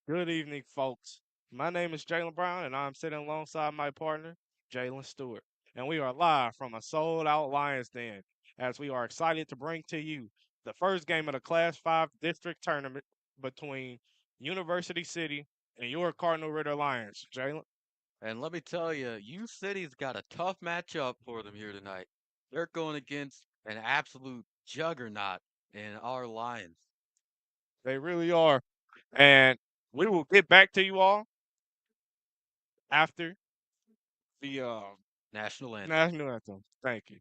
Good evening, folks. My name is Jalen Brown, and I'm sitting alongside my partner, Jalen Stewart. And we are live from a sold out Lions Den as we are excited to bring to you the first game of the Class 5 district tournament between University City and your Cardinal Ritter Lions. Jalen, And let me tell you, U City's got a tough matchup for them here tonight. They're going against an absolute juggernaut in our Lions. they really are. And we will get back to you all after the National anthem. national anthem. Thank you.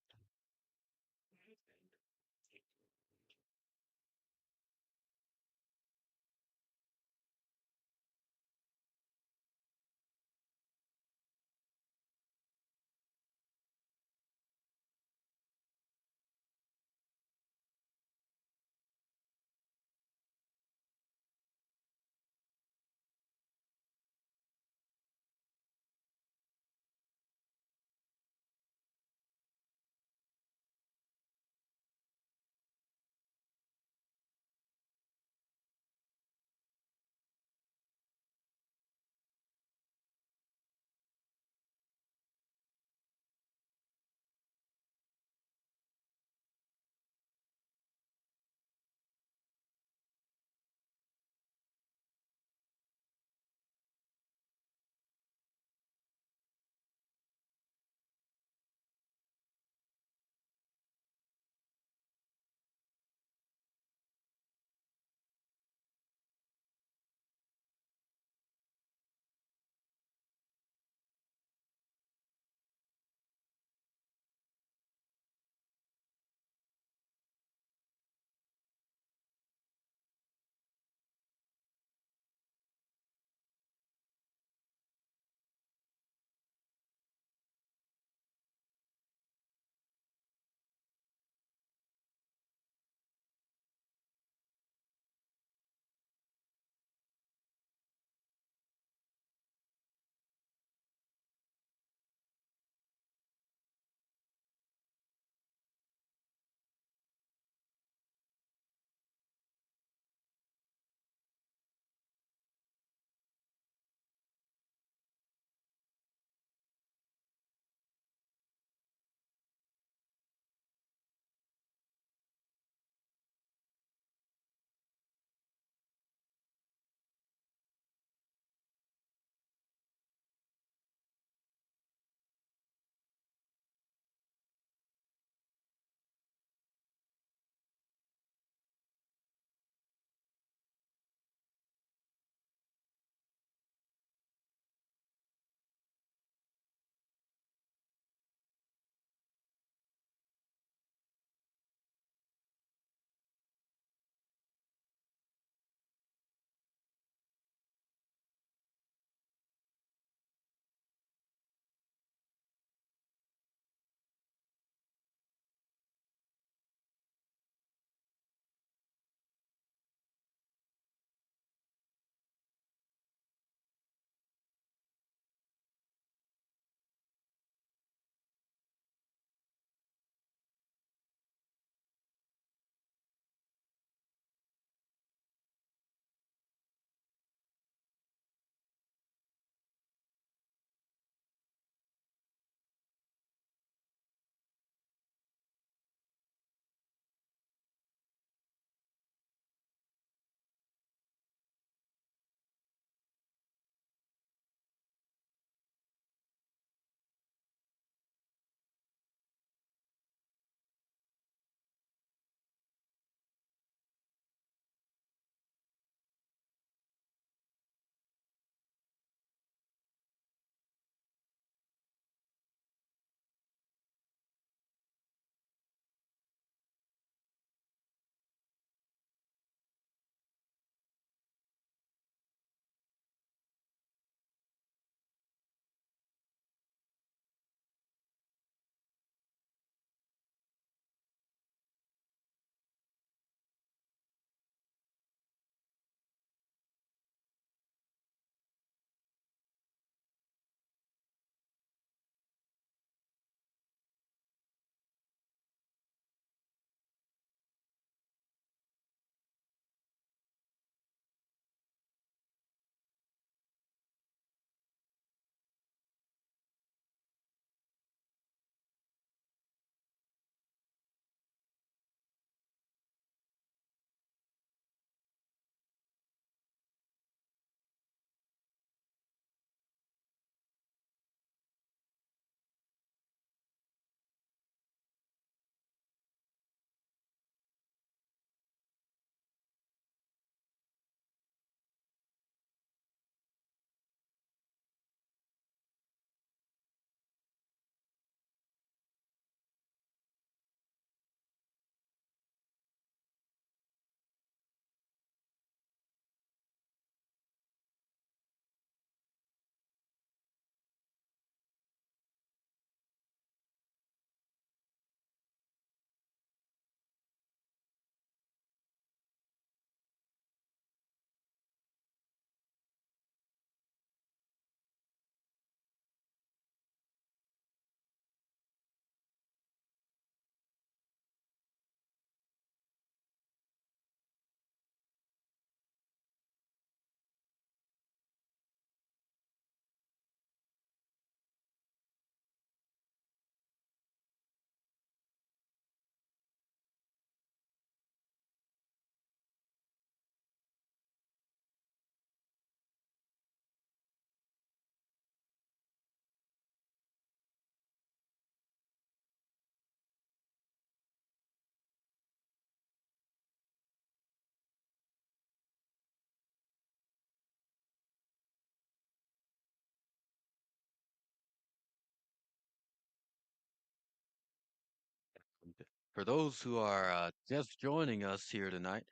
For those who are just joining us here tonight,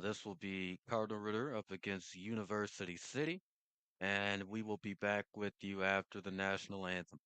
this will be Cardinal Ritter up against University City, and we will be back with you after the national anthem.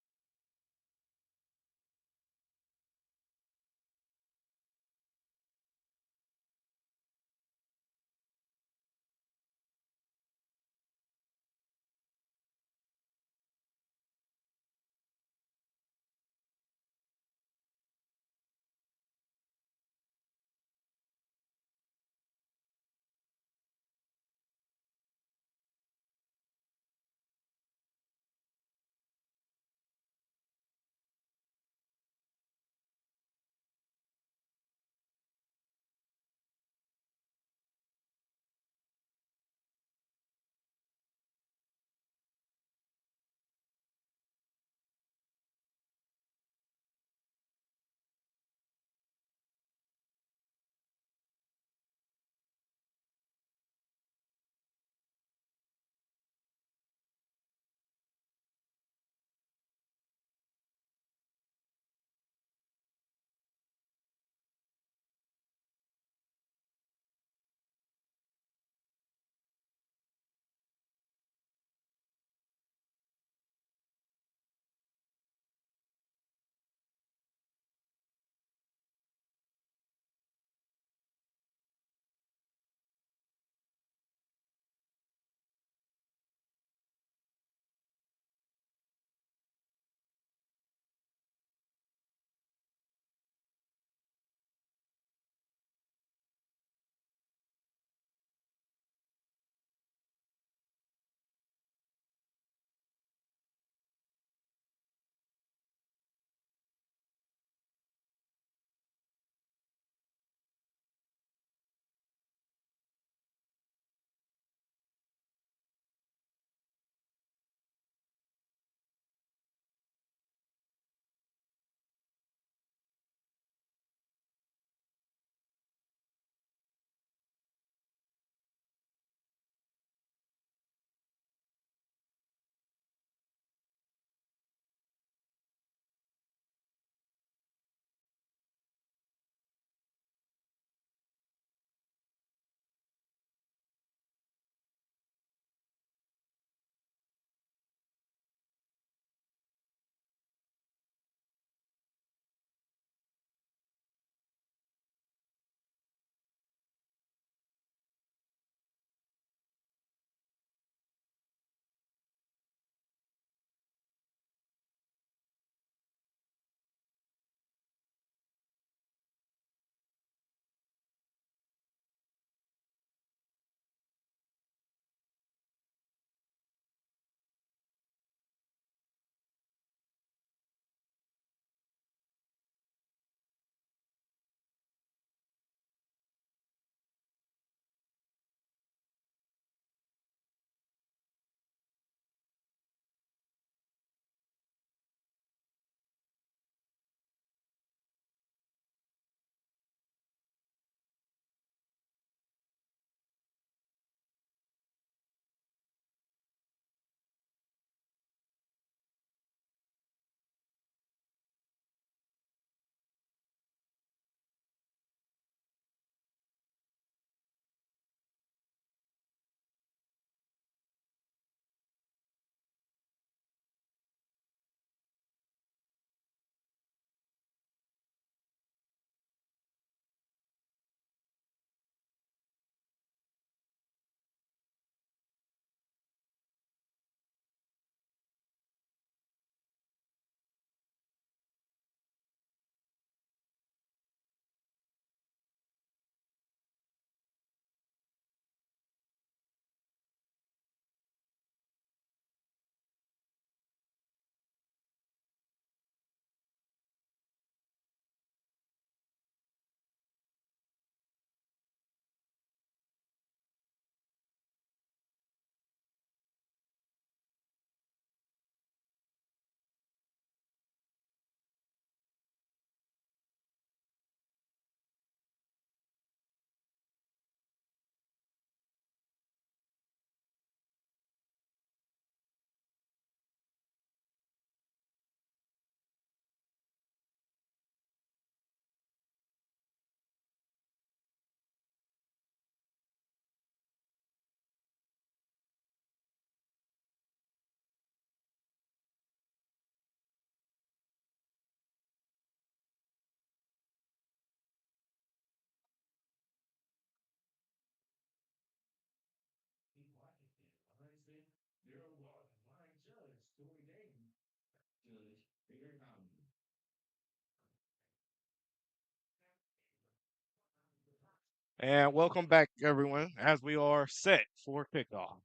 And welcome back, everyone, as we are set for kickoff.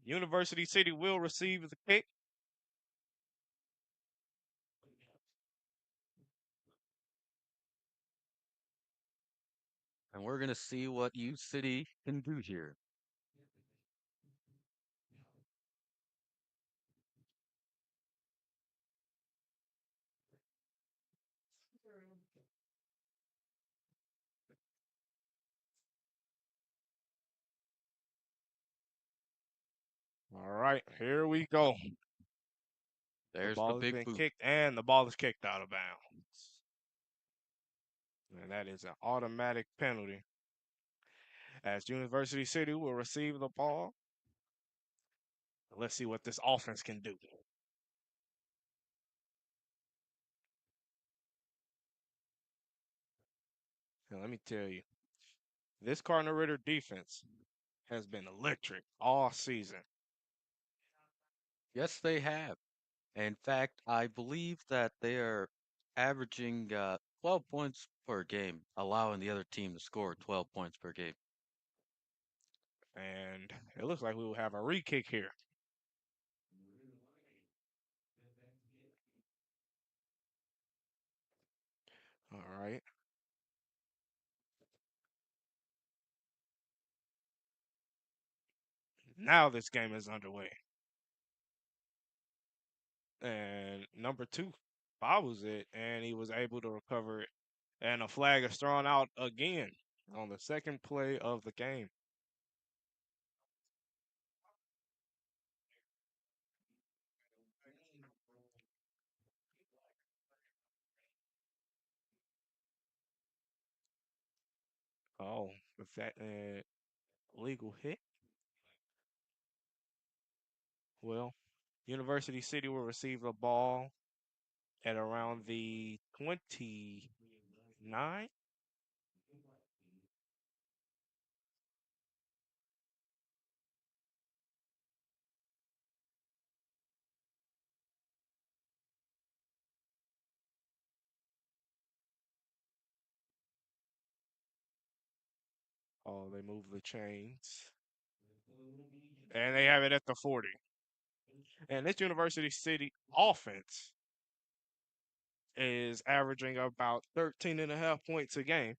University City will receive the kick. And we're going to see what U City can do here. All right, here we go. The There's the ball has big been boot. kicked, and the ball is kicked out of bounds. And that is an automatic penalty. As University City will receive the ball. Let's see what this offense can do. And let me tell you, this Cardinal Ritter defense has been electric all season. Yes, they have. In fact, I believe that they are averaging 12 points per game, allowing the other team to score 12 points per game. And it looks like we will have a re kick here. All right. Now this game is underway. And number two bobbles it, and he was able to recover it. And a flag is thrown out again on the second play of the game. Oh, is that a legal hit? Well, University City will receive the ball at around the 29. Oh, they move the chains. And they have it at the 40. And this University City offense is averaging about 13 and a half points a game.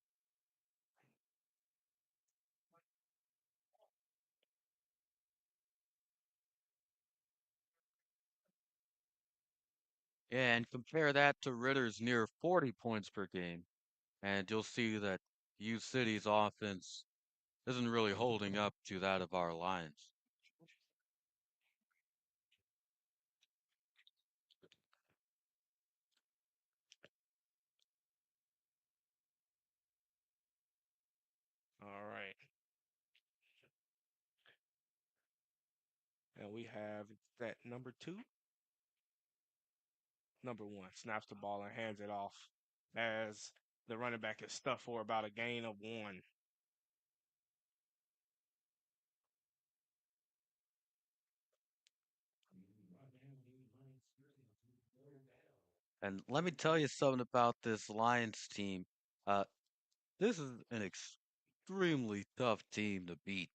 Yeah, and compare that to Ritter's near 40 points per game, and you'll see that U City's offense isn't really holding up to that of our Lions. All right. And we have that number two. Number one snaps the ball and hands it off as the running back is stuffed for about a gain of one. And let me tell you something about this Lions team. Uh, this is an extremely tough team to beat.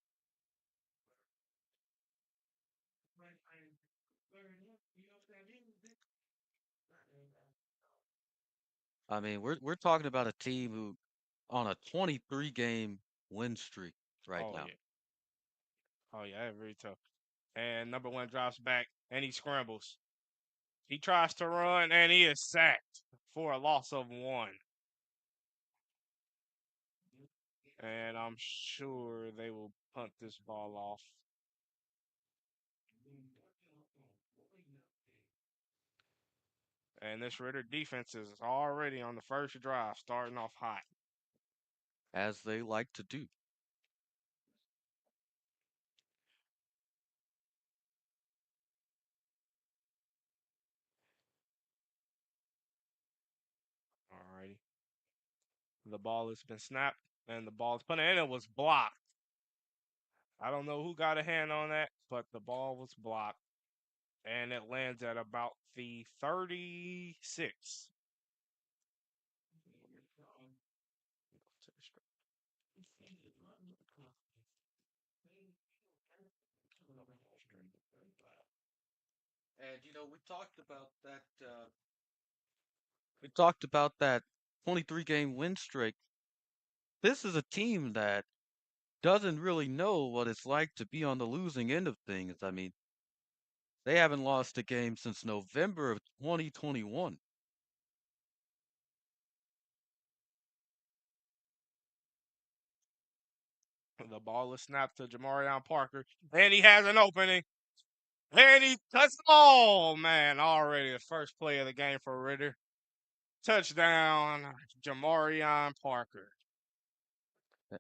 I mean, we're talking about a team who on a 23 game win streak right Oh, now. yeah. Oh, yeah, very tough. And number one drops back and he scrambles. He tries to run and he is sacked for a loss of one. And I'm sure they will punt this ball off. And this Ritter defense is already on the first drive, starting off hot. As they like to do. Alrighty. The ball has been snapped and the ball is put in and it was blocked. I don't know who got a hand on that, but the ball was blocked. And it lands at about the 36. And we talked about that. We talked about that 23 game win streak. This is a team that doesn't really know what it's like to be on the losing end of things. I mean, they haven't lost a game since November of 2021. The ball is snapped to Jamarion Parker, and he has an opening. And he touched. Oh man! Already the first play of the game for Ritter. Touchdown, Jamarion Parker. Uh,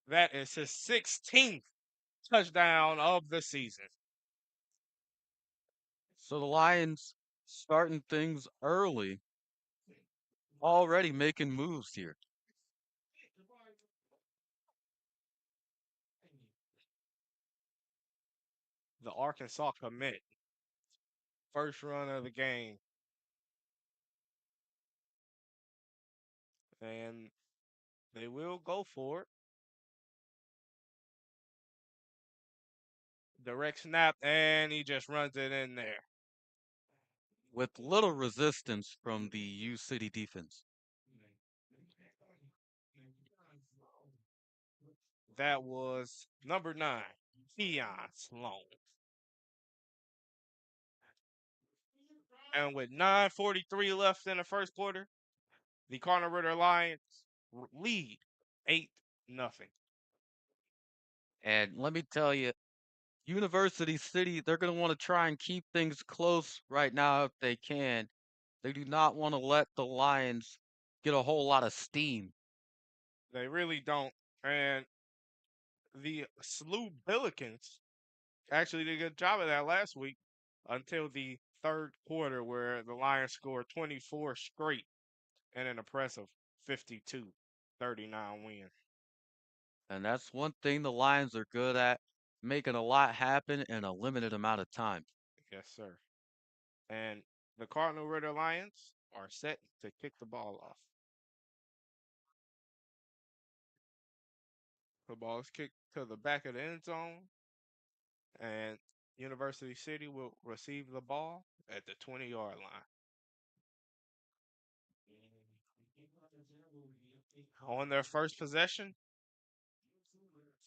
That is his 16th touchdown of the season. So the Lions starting things early, already making moves here. The Arkansas commit. First run of the game. And they will go for it. Direct snap, and he just runs it in there. With little resistance from the U City defense. That was number 9, Keon Sloan. And with 9:43 left in the first quarter, the Cardinal Ritter Lions lead 8-0. And let me tell you, University City, they're going to want to try and keep things close right now if they can. They do not want to let the Lions get a whole lot of steam. They really don't. And the Slew Billikens actually did a good job of that last week until the third quarter, where the Lions scored 24 straight and an impressive 52-39 win. And that's one thing the Lions are good at, making a lot happen in a limited amount of time. Yes, sir. And the Cardinal Ritter Lions are set to kick the ball off. The ball is kicked to the back of the end zone, and University City will receive the ball at the 20-yard line. On their first possession,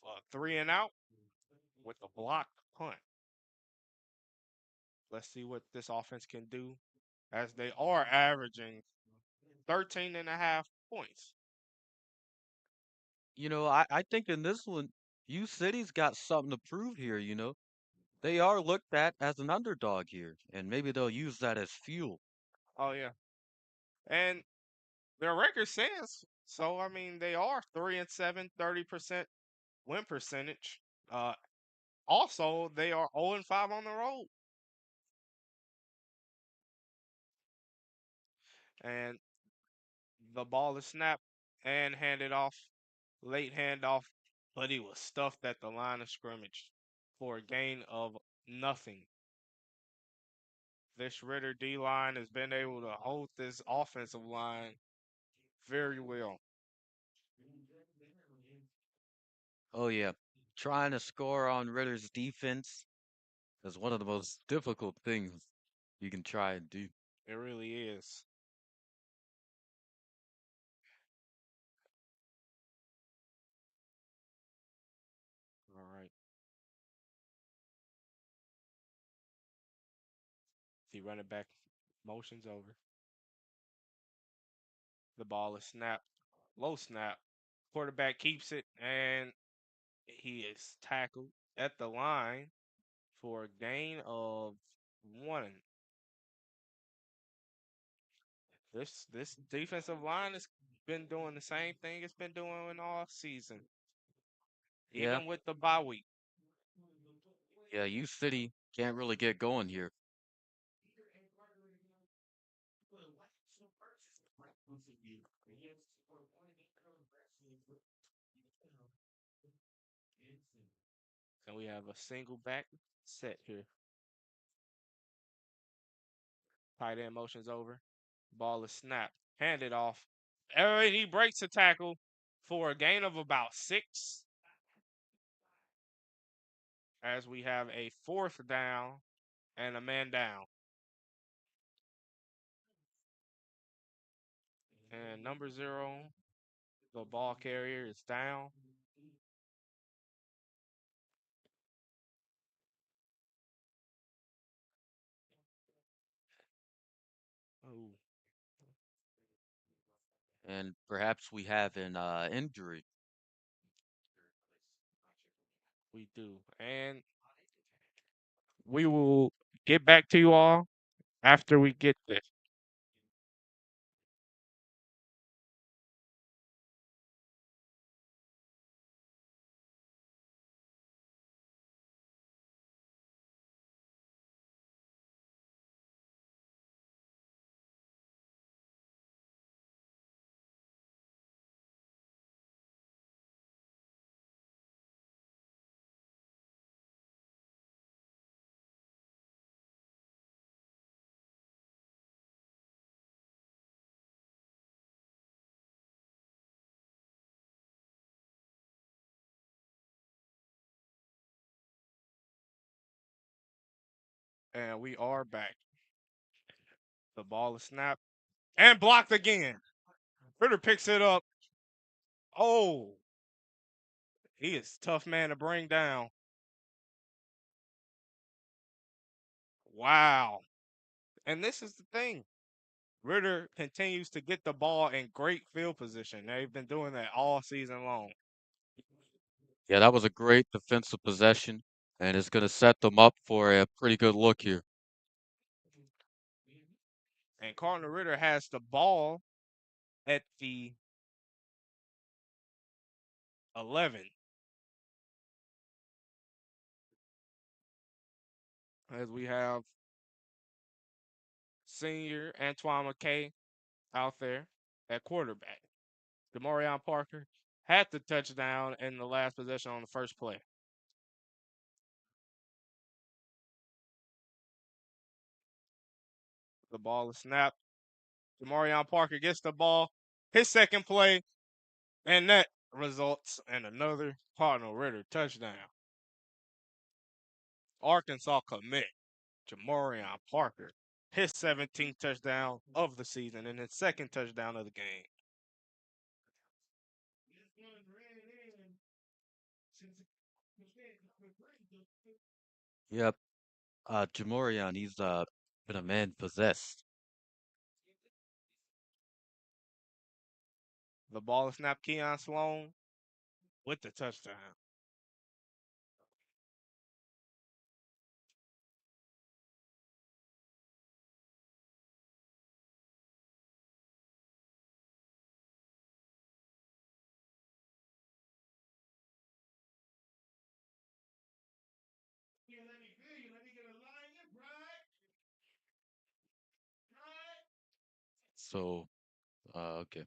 a 3-and-out with a blocked punt. Let's see what this offense can do, as they are averaging 13 and a half points. I think in this one, U City's got something to prove here. They are looked at as an underdog here, and maybe they'll use that as fuel. Oh, yeah. And their record says so. I mean, they are 3-7, 30% win percentage. Also, they are 0-5 on the road. And the ball is snapped and handed off, late handoff, but he was stuffed at the line of scrimmage for a gain of nothing. This Ritter D line has been able to hold this offensive line very well. Oh, yeah. Trying to score on Ritter's defense is one of the most difficult things you can try and do. It really is. All right. The running back motions over. The ball is snapped. Low snap. Quarterback keeps it, and he is tackled at the line for a gain of 1. This defensive line has been doing the same thing it's been doing all season, Yeah, even with the bye week. yeah, U City can't really get going here. And we have a single back set here. Tight end motions over. Ball is snapped. Handed off. And he breaks a tackle for a gain of about 6. as we have a fourth down and a man down. And number 0, the ball carrier, is down. Oh, And perhaps we have an injury. we do. And we will get back to you all after we get this. And we are back. The ball is snapped and blocked again. Ritter picks it up. Oh, he is a tough man to bring down. Wow. And this is the thing. Ritter continues to get the ball in great field position. They've been doing that all season long. Yeah, that was a great defensive possession, and it's going to set them up for a pretty good look here. And Cardinal Ritter has the ball at the 11 as we have senior Antoine McKay out there at quarterback. Demarion Parker had the touchdown in the last possession on the first play. The ball is snapped. Demarion Parker gets the ball. His second play, and that results in another Cardinal Ritter touchdown. Arkansas commit Jamarion Parker, his 17th touchdown of the season and his second touchdown of the game. Yep, Jamorian, he's been a man possessed. The ball is snapped. Keon Sloan with the touchdown. So, okay.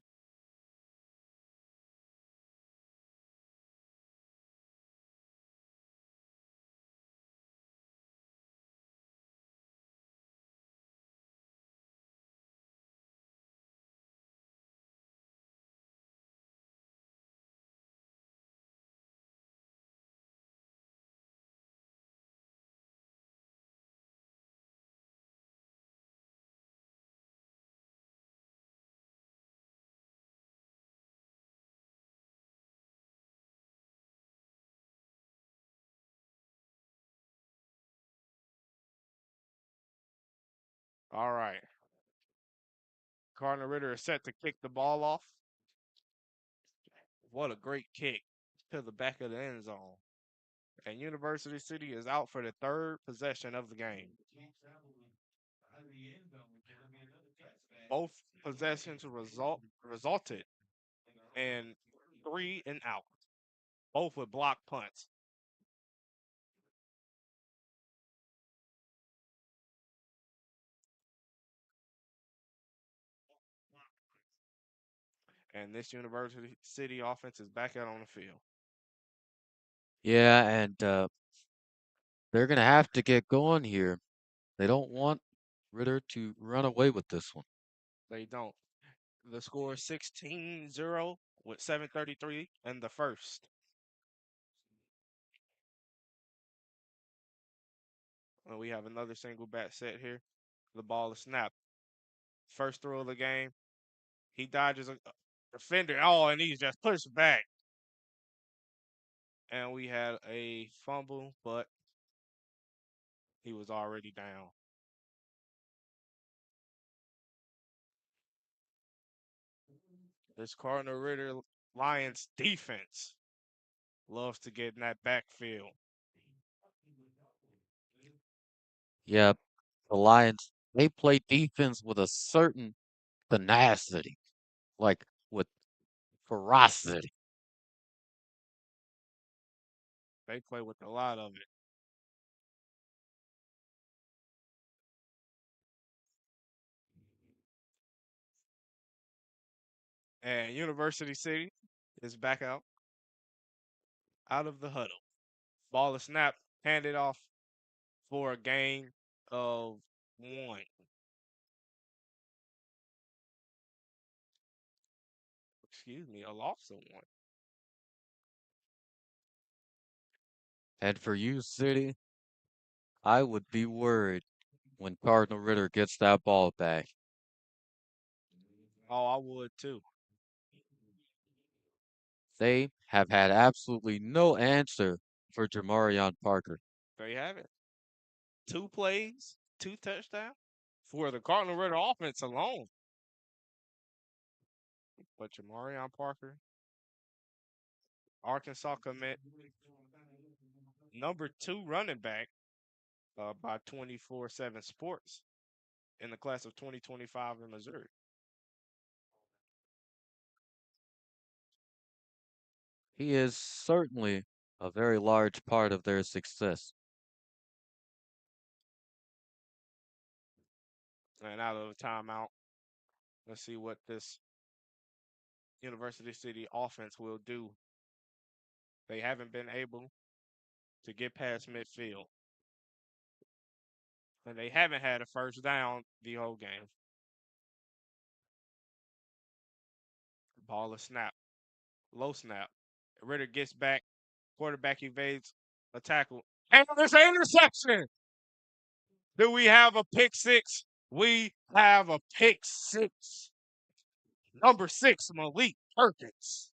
All right. Cardinal Ritter is set to kick the ball off. What a great kick to the back of the end zone. And University City is out for the third possession of the game. Both possessions resulted in 3 and out, both with block punts. And this University City offense is back out on the field. Yeah, and they're going to have to get going here. They don't want Ritter to run away with this one. They don't. The score is 16-0 with 7:33 in the first. And we have another single bat set here. The ball is snapped. First throw of the game. He dodges a defender. Oh, and he's just pushed back. And we had a fumble, but he was already down. This Cardinal Ritter Lions defense loves to get in that backfield. Yeah, the Lions, they play defense with a certain tenacity, like with ferocity. They play with a lot of it. And University City is back out of the huddle. Ball is snapped, handed off for a gain of one. Excuse me, a loss of one. And for you, City, I would be worried when Cardinal Ritter gets that ball back. Oh, I would too. They have had absolutely no answer for Jamarion Parker. There you have it. 2 plays, 2 touchdowns for the Cardinal Ritter offense alone. But Jamarion Parker, Arkansas commit, number 2 running back by 24/7 Sports in the class of 2025 in Missouri. He is certainly a very large part of their success. And out of the timeout, let's see what this University City offense will do. They haven't been able to get past midfield. And they haven't had a first down the whole game. Ball is snap. Low snap. Ritter gets back. Quarterback evades a tackle. And there's an interception. Do we have a pick six? We have a pick six. Number 6, Malik Perkins.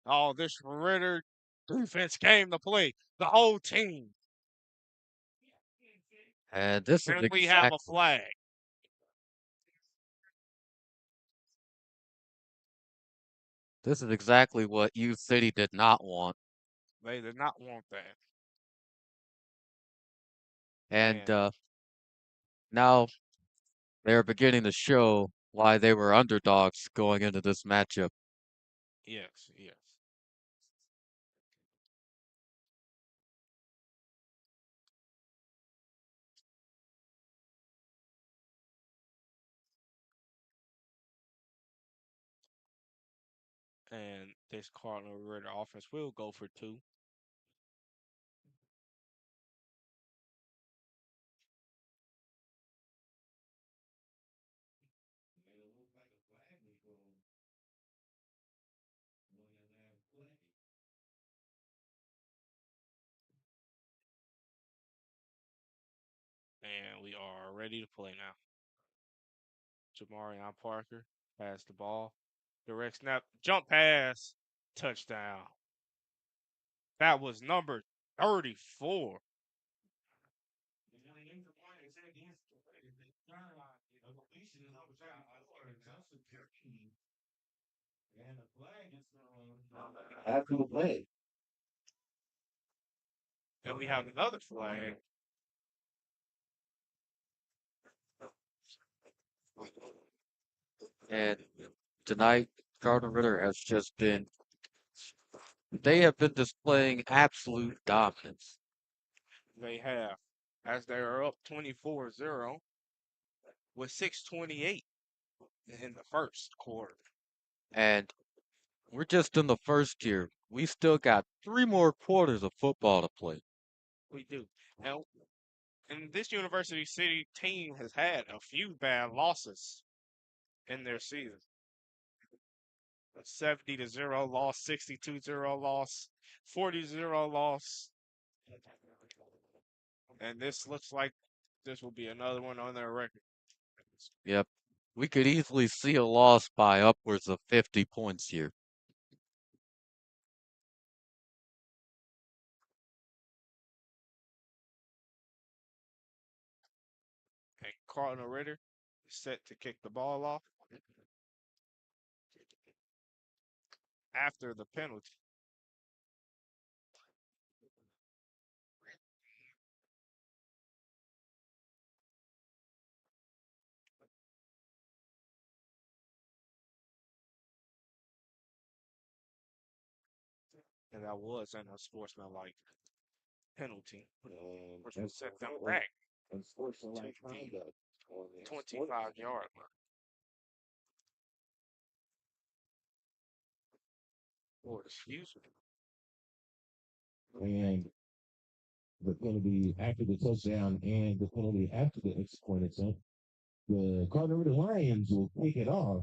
Oh, this Ritter defense came to play. The whole team. And this is And we have a exactly flag. this is exactly what U City did not want. They did not want that. And And now they're beginning to show why they were underdogs going into this matchup. yes, yes. And this Cardinal Ritter offense will go for 2. And we are ready to play now. Jamarion Parker pass the ball. Direct snap. Jump pass. Touchdown. That was number 34. And we have another flag. And tonight, Cardinal Ritter has just been, they have been displaying absolute dominance. They have, as they are up 24-0 with 6:28 in the first quarter. And we're just in the first year. We still got 3 more quarters of football to play. We do. And this University City team has had a few bad losses in their season. A 70-0 loss, 62-0 loss, 40-0 loss. And this looks like this will be another one on their record. Yep. We could easily see a loss by upwards of 50 points here. And Cardinal Ritter is set to kick the ball off after the penalty. And that was an unsportsmanlike penalty, which will set them back to the 25-yard line. Or excuse me. And the penalty after the touchdown and the penalty after the extra point attempt, the Cardinal Ritter Lions will kick it off.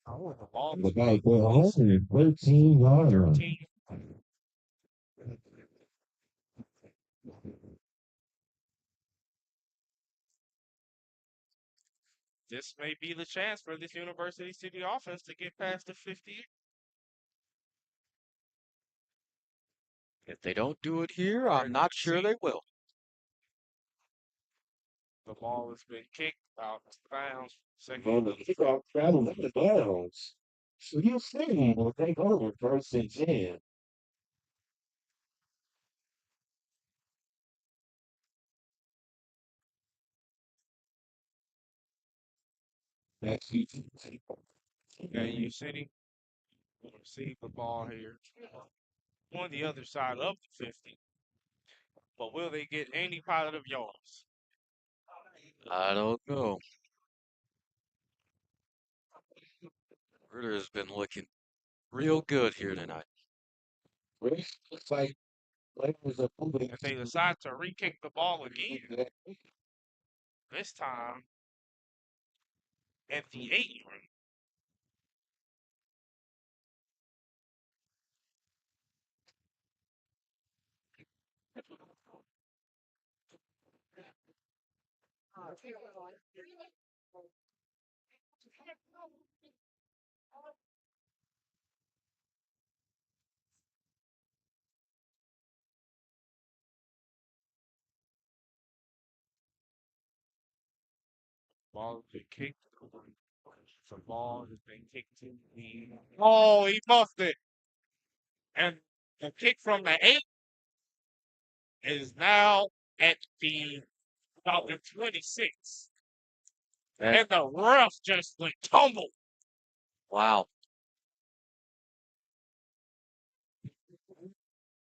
Oh, the ball And was about being the released at 113-yard line. 13. This may be the chance for this University City offense to get past the 50. If they don't do it here, Where I'm you not sure see they will. the ball has been kicked out of bounds. And the kickoff travels in the downs. So you see will take over first and 10. That's And you City will receive the ball here on the other side of the 50. But will they get any positive yards? I don't know. Ritter has been looking real good here tonight. looks like there's a moving. If they decide to re-kick the ball again, this time at the 8-yard. Ball has been kicked. The ball has been kicked to the. Oh, he muffed it. And the kick from the 8 is now at the about the 26. And And the ref just went tumble. wow,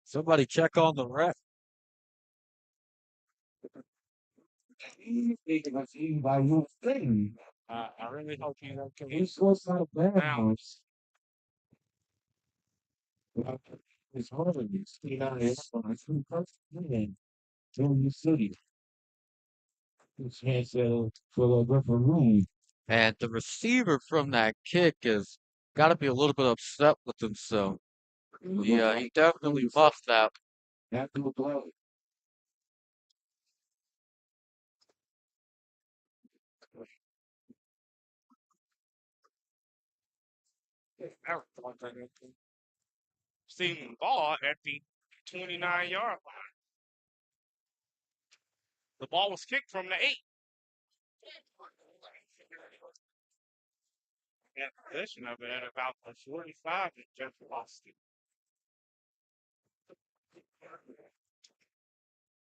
somebody check on the ref. He's making a team by your thing. I really hope he's okay. He's supposed out of Now, bounds. It's hard to see now. It's on a true person. Junior City. Chance for a referee. And the receiver from that kick has got to be a little bit upset with himself. Yeah, he definitely muffed that. After the play. Stealing the ball at the 29-yard line. The ball was kicked from the 8. And possession of it at about the 45 and just lost it.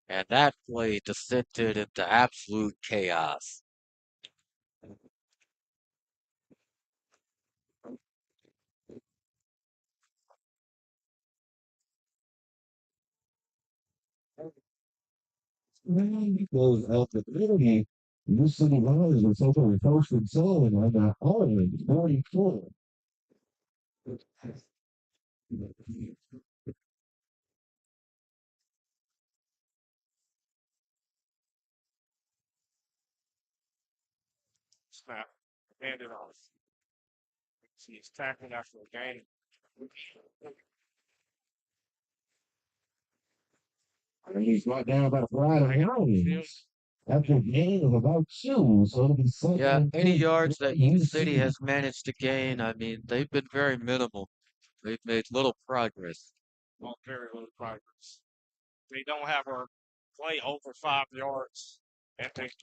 And that play descended into absolute chaos. Because of the penalty, this city riders were taking a coach and zone on that island, 44. Snap. Hand it off. He's tackling after the game. And he's brought down by the Pride of Lions. After a gain of about 2, so it'll be second Yeah, and 80 10 yards for that U UC. City has managed to gain. I mean, they've been very minimal. They've made little progress. Well, very little progress. They don't have a play over 5 yards. And this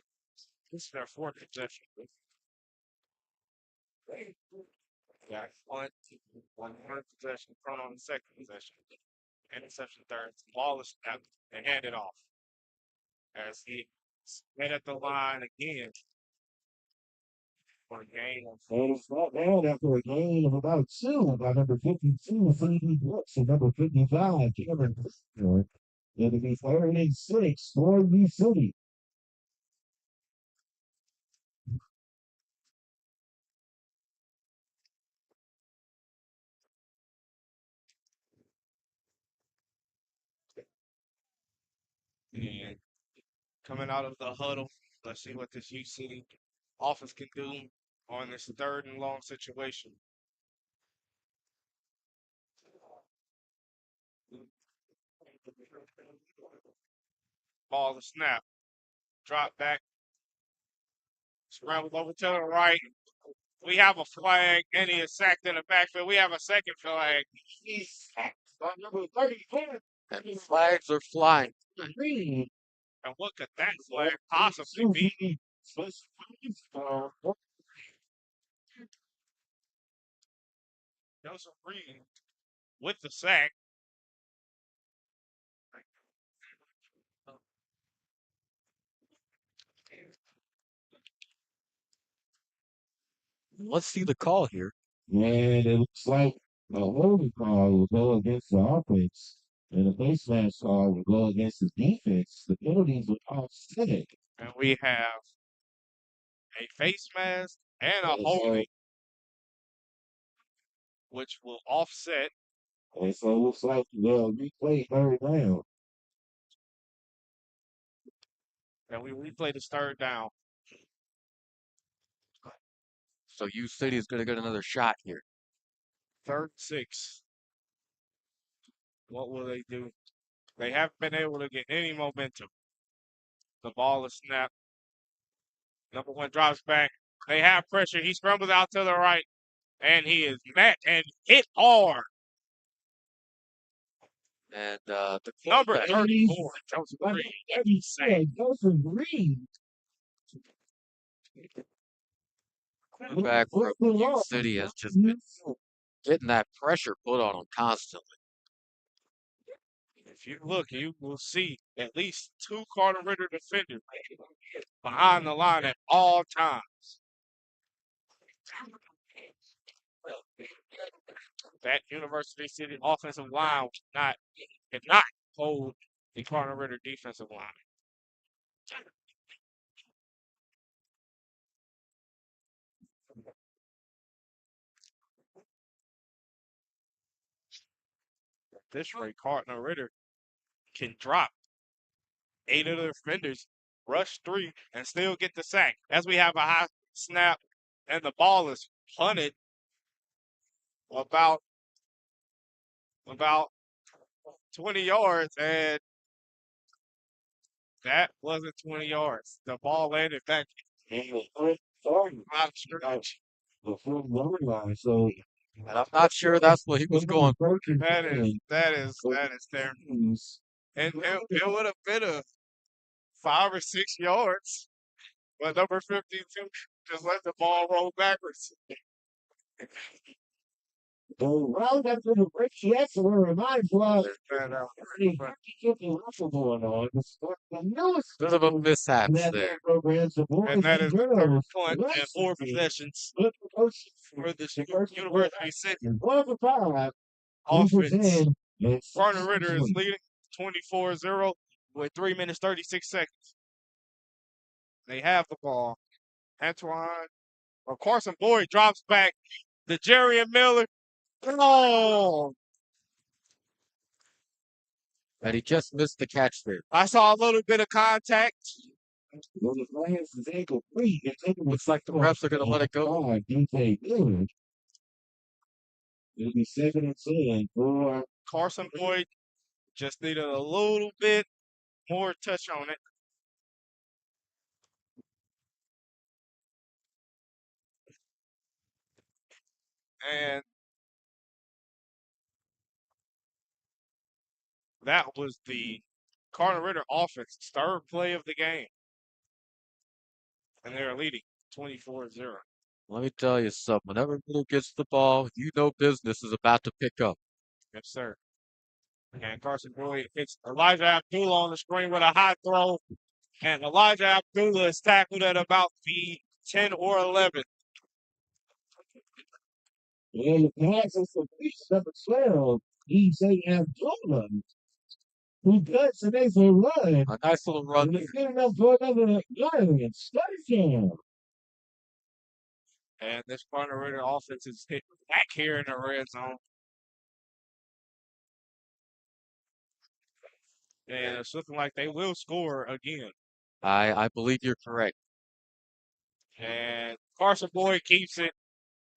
is their fourth possession. Yeah, one possession, front on the second possession. Interception third. Ball is snapped and handed off. As he hit at the line again for a gain of And it's brought down after a gain of about 2 by number 52, Phoebe Brooks, and number 55, Cameron Whitmore. It'll be third and 6 for U City. and coming out of the huddle. Let's see what this U City offense can do on this third and long situation. Ball to snap. Drop back. Scrambled over to the right. We have a flag, and he is sacked in the backfield. We have a second flag. He's sacked by number 34. And flags are flying. Green. And what could that flag possibly be? Joseph Reed with the sack. Let's see the call here. And it looks like a holding call will go against the offense, and a face mask call will go against the defense. The penalties will offset it. And we have a face mask and a And holding, which will offset. so it looks like they'll replay third down. And we replay this third down. So U City is going to get another shot here. Third and 6. What will they do? They haven't been able to get any momentum. The ball is snapped. Number 1 drops back. They have pressure. He scrambles out to the right, and he is met and hit hard. And the Number quarterback, 34, Joseph Reed. Joseph Reed. quarterback from U City has just been getting that pressure put on him constantly. If you look, you will see at least 2 Cardinal Ritter defenders behind the line at all times. That University City offensive line cannot hold the Cardinal Ritter defensive line. At this rate, Cardinal Ritter can drop 8 of the defenders, rush 3, and still get the sack. As we have a high snap, and the ball is punted about 20 yards, and that wasn't 20 yards. The ball landed back out of scrimmage. The full lower line, so And I'm not sure that's what he was going for. That is terrible. And it would have been a 5 or 6 yards, but number 52 just let the ball roll backwards. the round after the break, yes, we're mindful of the Russell going on. The newest Bit of a mishap that there. programs the boys And that is the third girls punt and 4 possessions good promotion for the University City and 1 of the 5 offense. and Cardinal Ritter is leading 24-0 with 3 minutes 36 seconds. They have the ball. Carson Boyd drops back to Jerry and Miller. Oh, And he just missed the catch there. I saw a little bit of contact. when the plans is incomplete, Looks like the refs are going to let it go. DK Miller. It'll be second and 10 for Carson Boyd just needed a little bit more touch on it. And that was the Cardinal Ritter offense's third play of the game. And they're leading 24-0. Let me tell you something. Whenever Ritter gets the ball, you know business is about to pick up. Yes, sir. And Carson Boyd hits Elijah Abdullah on the screen with a high throw. And Elijah Abdullah is tackled at about the 10 or 11. and the pass is complete number 12. E.J. Abdullah, who cuts and makes a run. A nice little run And there. it's good enough for another Lions touchdown. And this Cardinal Ritter offense is hit back here in the red zone. And it's looking like they will score again. I believe you're correct. And Carson Boyd keeps it.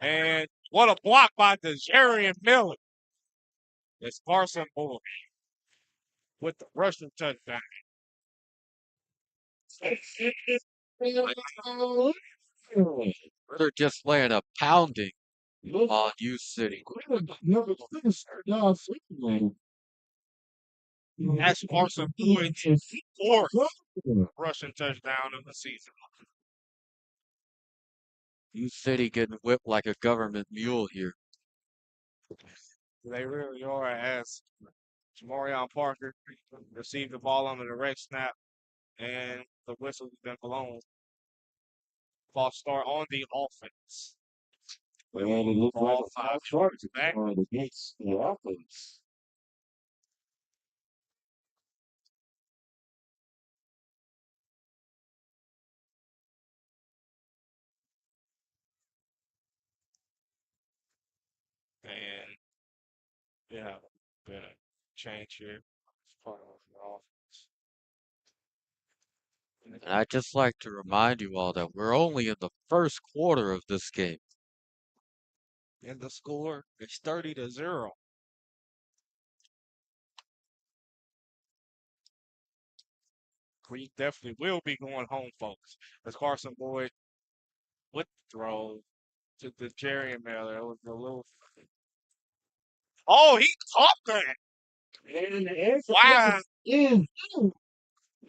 And what a block by DeJarian Miller. It's Carson Boyd with the rushing touchdown. Ritter just laying a pounding on U City. That's Carson Boyd's fourth rushing touchdown of the season. U City getting whipped like a government mule here. They really are, as Jamarion Parker received the ball on the direct snap, and the whistle has been blown. False start on the offense. And it looks like All a five charge back. against the offense. And yeah, been a change here. It's part of the offense. And I'd just like to remind you all that we're only in the first quarter of this game. And the score is 30-0. We definitely will be going home, folks. As Carson Boyd with the throw to the Jerry Miller. It was a little. Oh, he caught that. And the answer Wow. is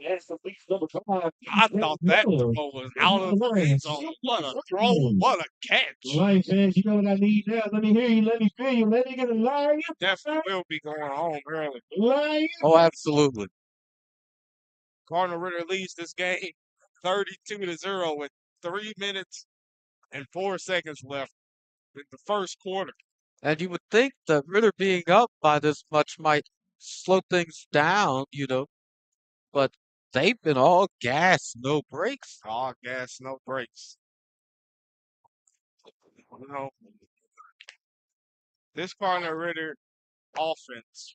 that's the beast number 5. I thought that throw was out of the end zone. What a throw. What a catch. Lions fans, you know what I need now. Let me hear you. Let me feel you. Let me get a lion. Definitely will be going home early. Lion. Oh, absolutely. Cardinal Ritter leads this game 32-0 with 3 minutes and 4 seconds left in the first quarter. And you would think that Ritter being up by this much might slow things down, but they've been all gas, no brakes. All gas, no brakes. You know, this Cardinal Ritter offense,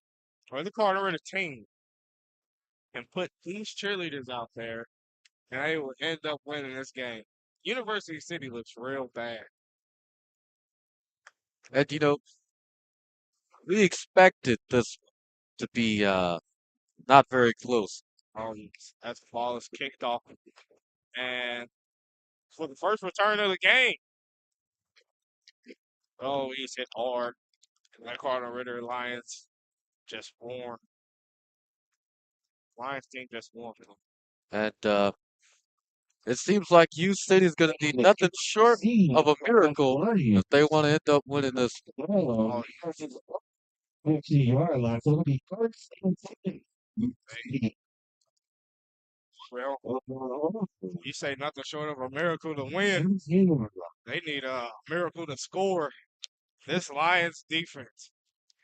or the Cardinal Ritter team, can put these cheerleaders out there, and they will end up winning this game. University City looks real bad. And we expected this to be not very close. As the ball is kicked off, and for the first return of the game, oh, he's hit hard. That Cardinal Ritter Lions just won. Lions team just won. And it seems like U City is going to need nothing short of a miracle if they want to end up winning this. Oh, 50-yard line. So it'll be first and 10. Well, you say nothing short of a miracle to win. They need a miracle to score. This Lions defense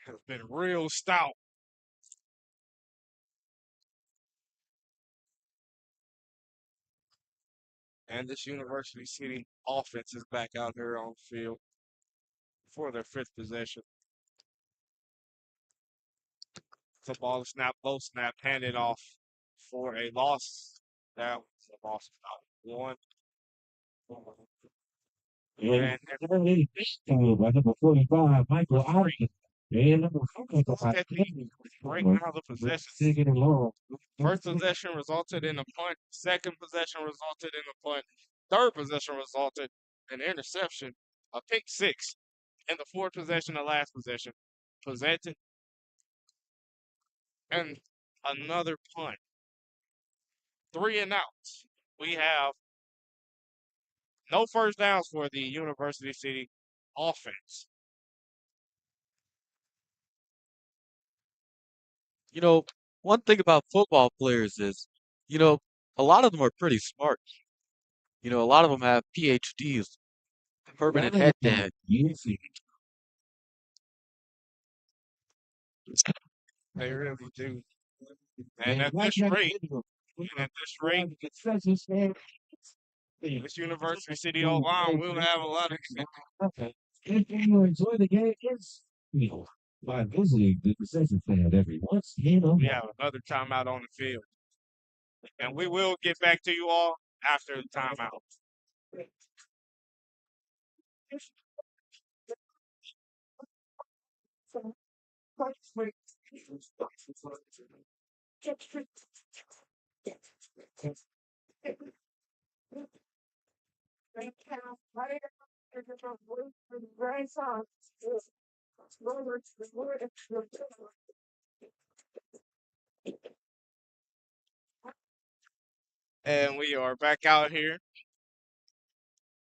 has been real stout. And this University City offense is back out here on the field for their fifth possession. Football snap, low snap, handed off for a loss. That was a loss of one. And early by number 45, Michael three. Allen. And number 50, Look at the breakdown of the possessions. taking along. First possession resulted in a punt. Second possession resulted in a punt. Third possession resulted in an interception, a pick six. And the fourth possession, the last possession, presented and another punt. 3 and outs. We have no first downs for the University City offense. You know, one thing about football players is, you know, a lot of them are pretty smart. A lot of them have PhDs, permanent head damage. They really do. And at this rate, this University City O line will have a lot of. If you enjoy the game, by visiting the concession stand every once in a We while. have another timeout on the field. And we will get back to you all after the timeout. And we are back out here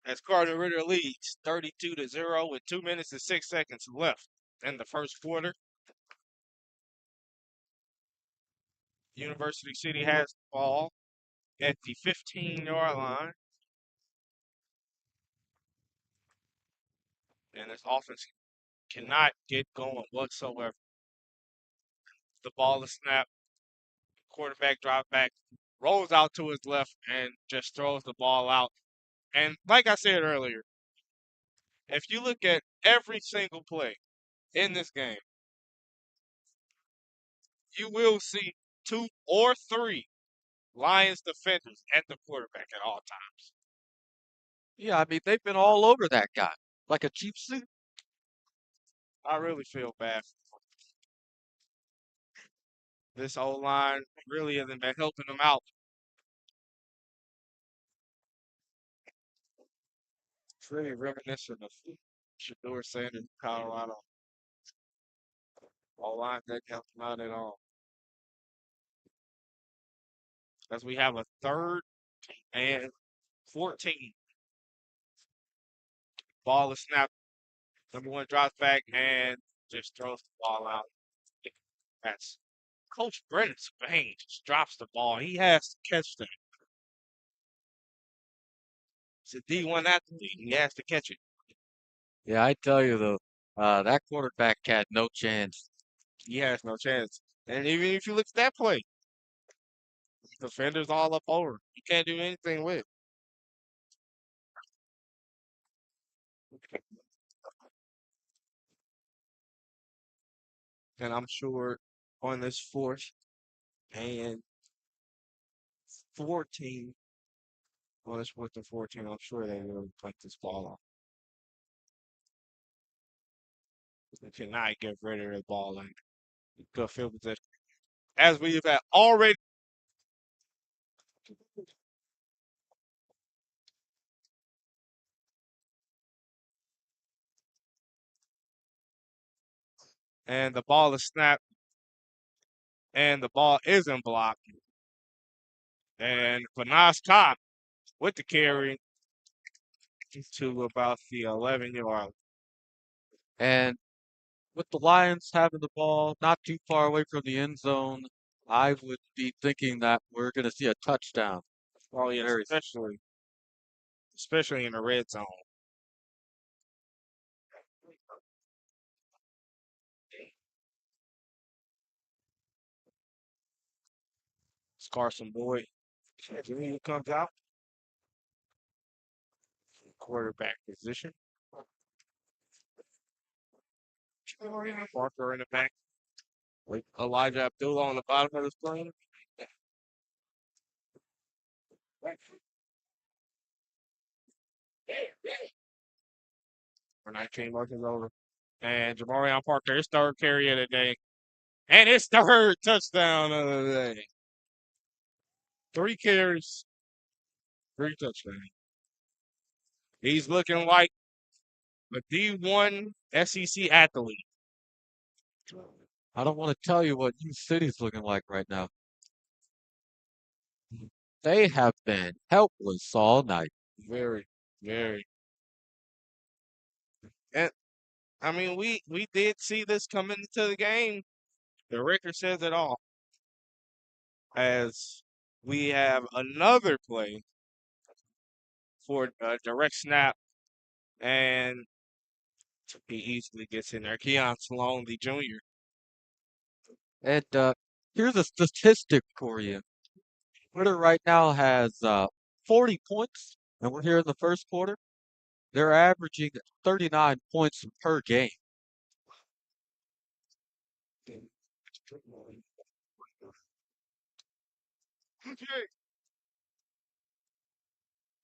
as Cardinal Ritter leads 32-0 with 2 minutes and 6 seconds left in the first quarter. University City has the ball at the 15-yard line. And this offense cannot get going whatsoever. The ball is snapped. Quarterback drop back, rolls out to his left, and just throws the ball out. And like I said earlier, if you look at every single play in this game, you will see 2 or 3 Lions defenders at the quarterback at all times. Yeah, I mean, they've been all over that guy, like a cheap suit. I really feel bad. This O line really hasn't been helping them out. It's really reminiscent of Shador Sanders, Colorado. O line didn't help them out at all. As we have a 3rd and 14. Ball is snapped. Number 1 drops back and just throws the ball out. That's Coach Brennan Spain just drops the ball. He has to catch that. It's a D1 athlete. He has to catch it. Yeah, I tell you though, that quarterback had no chance. He has no chance. And even if you look at that play, defenders all up over. You can't do anything with. And I'm sure on this 4th and 14, on this 4th and 14, I'm sure they will put this ball off. They cannot get rid of the ball in good field position. As we've had already. And the ball is snapped. And the ball isn't blocked. And Panas Cobb with the carry to about the 11-yard. And with the Lions having the ball not too far away from the end zone, I would be thinking that we're going to see a touchdown. Oh yeah, Very especially in the red zone. It's Carson Boyd. Junior comes out. Quarterback position. Parker in the back. Elijah Abdullah on the bottom of the screen. 19 motions over. And Jamarion Parker, his third carry of the day. And his third touchdown of the day. 3 carries, 3 touchdowns. He's looking like a D1 SEC athlete. I don't want to tell you what U City's looking like right now. They have been helpless all night. Very, very. And I mean, we did see this coming into the game. The record says it all. As we have another play for a direct snap, and he easily gets in there. Keon Sloan, the junior. And here's a statistic for you. Ritter right now has 40 points, and we're here in the first quarter. They're averaging 39 points per game.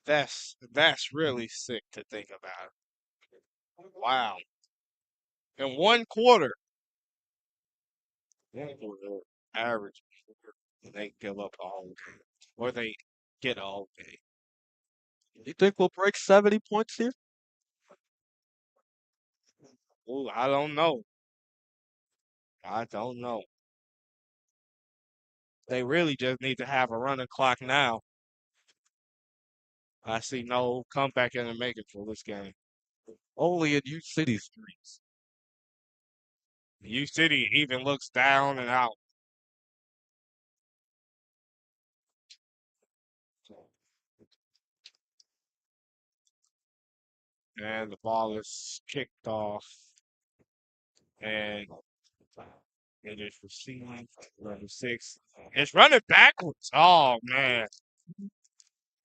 That's really sick to think about. Wow. In one quarter, average, they give up all game, or they get all game. You think we'll break 70 points here? Ooh, I don't know. I don't know. They really just need to have a running clock now. I see no comeback in the making for this game. Only in U City's dreams. U City even looks down and out. And the ball is kicked off. And it is received. Number 6. It's running backwards. Oh, man.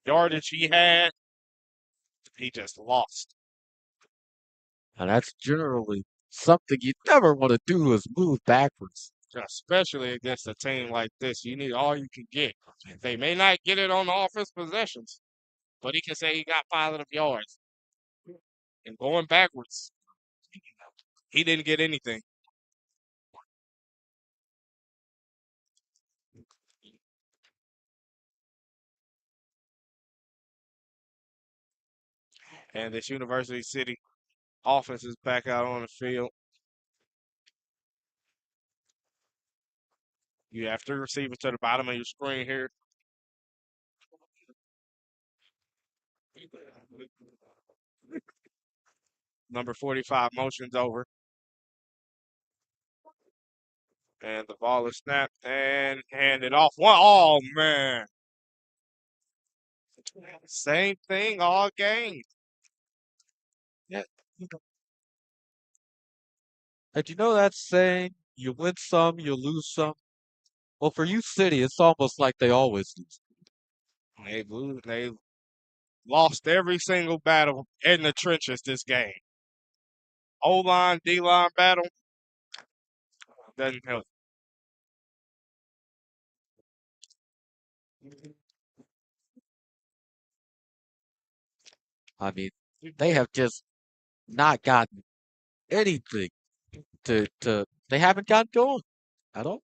Yardage he had, he just lost. And that's generally something you never want to do is move backwards. Especially against a team like this. You need all you can get. They may not get it on the offense possessions, but he can say he got positive yards. And going backwards, he didn't get anything. And this University City offense is back out on the field. You have 3 receivers to the bottom of your screen here. Number 45 motions over. And the ball is snapped and handed off. Oh, man. Same thing all game. Yeah. And you know that saying, you win some, you lose some? Well, for U City, it's almost like they always lose. They lost every single battle in the trenches this game. O-line, D-line battle doesn't help. I mean, they have just not gotten anything they haven't gotten going at all.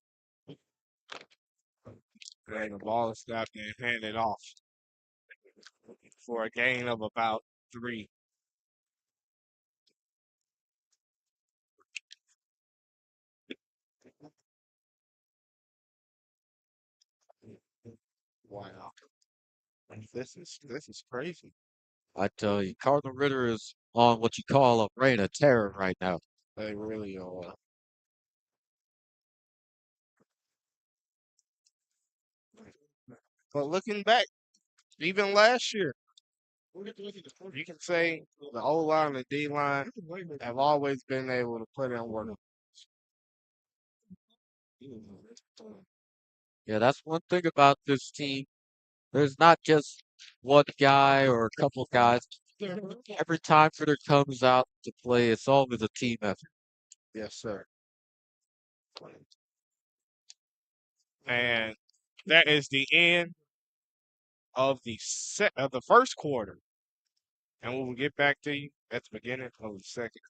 And the ball is snapped and handed off for a gain of about 3. Wow. This is crazy. I tell you, Cardinal Ritter is on what you call a reign of terror right now. They really are. But looking back, even last year, you can say the O-line and D-line have always been able to put in work. Yeah, that's one thing about this team. There's not just one guy or a couple guys. Every time Ritter comes out to play, it's always a team effort. Yes, sir. And that is the end of the first quarter. And we will get back to you at the beginning of the second.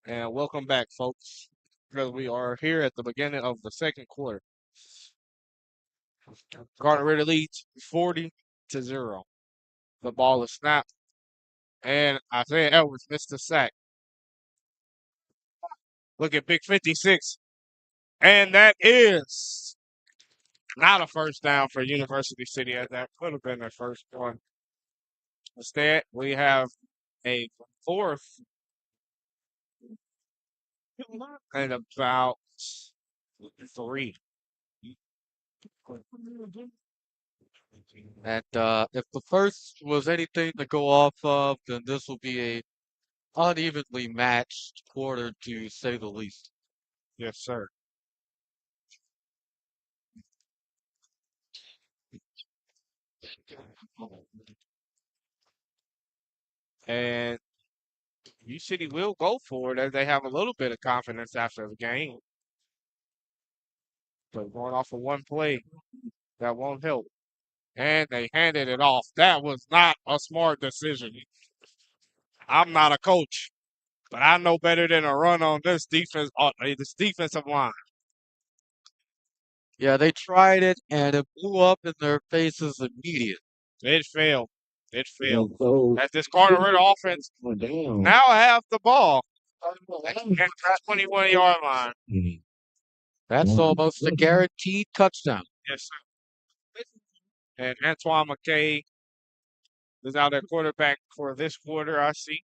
And welcome back, folks. Because we are here at the beginning of the second quarter. Cardinal Ritter leads 40-0. The ball is snapped, and Isaiah Edwards missed the sack. Look at Big 56. And that is not a first down for University City, as that could have been their first one. Instead, we have a fourth and about 3. And if the first was anything to go off of, then this will be a unevenly matched quarter to say the least. Yes, sir. And U City will go for it as they have a little bit of confidence after the game. But going off of one play, that won't help. And they handed it off. That was not a smart decision. I'm not a coach, but I know better than a run on this defensive line. Yeah, they tried it and it blew up in their faces immediately. It failed. It failed. And so As this Cardinal Ritter offense went down. now have the ball at the 21-yard line. That's almost a guaranteed touchdown. Yes, sir. And Antoine McKay is out at quarterback for this quarter, I see.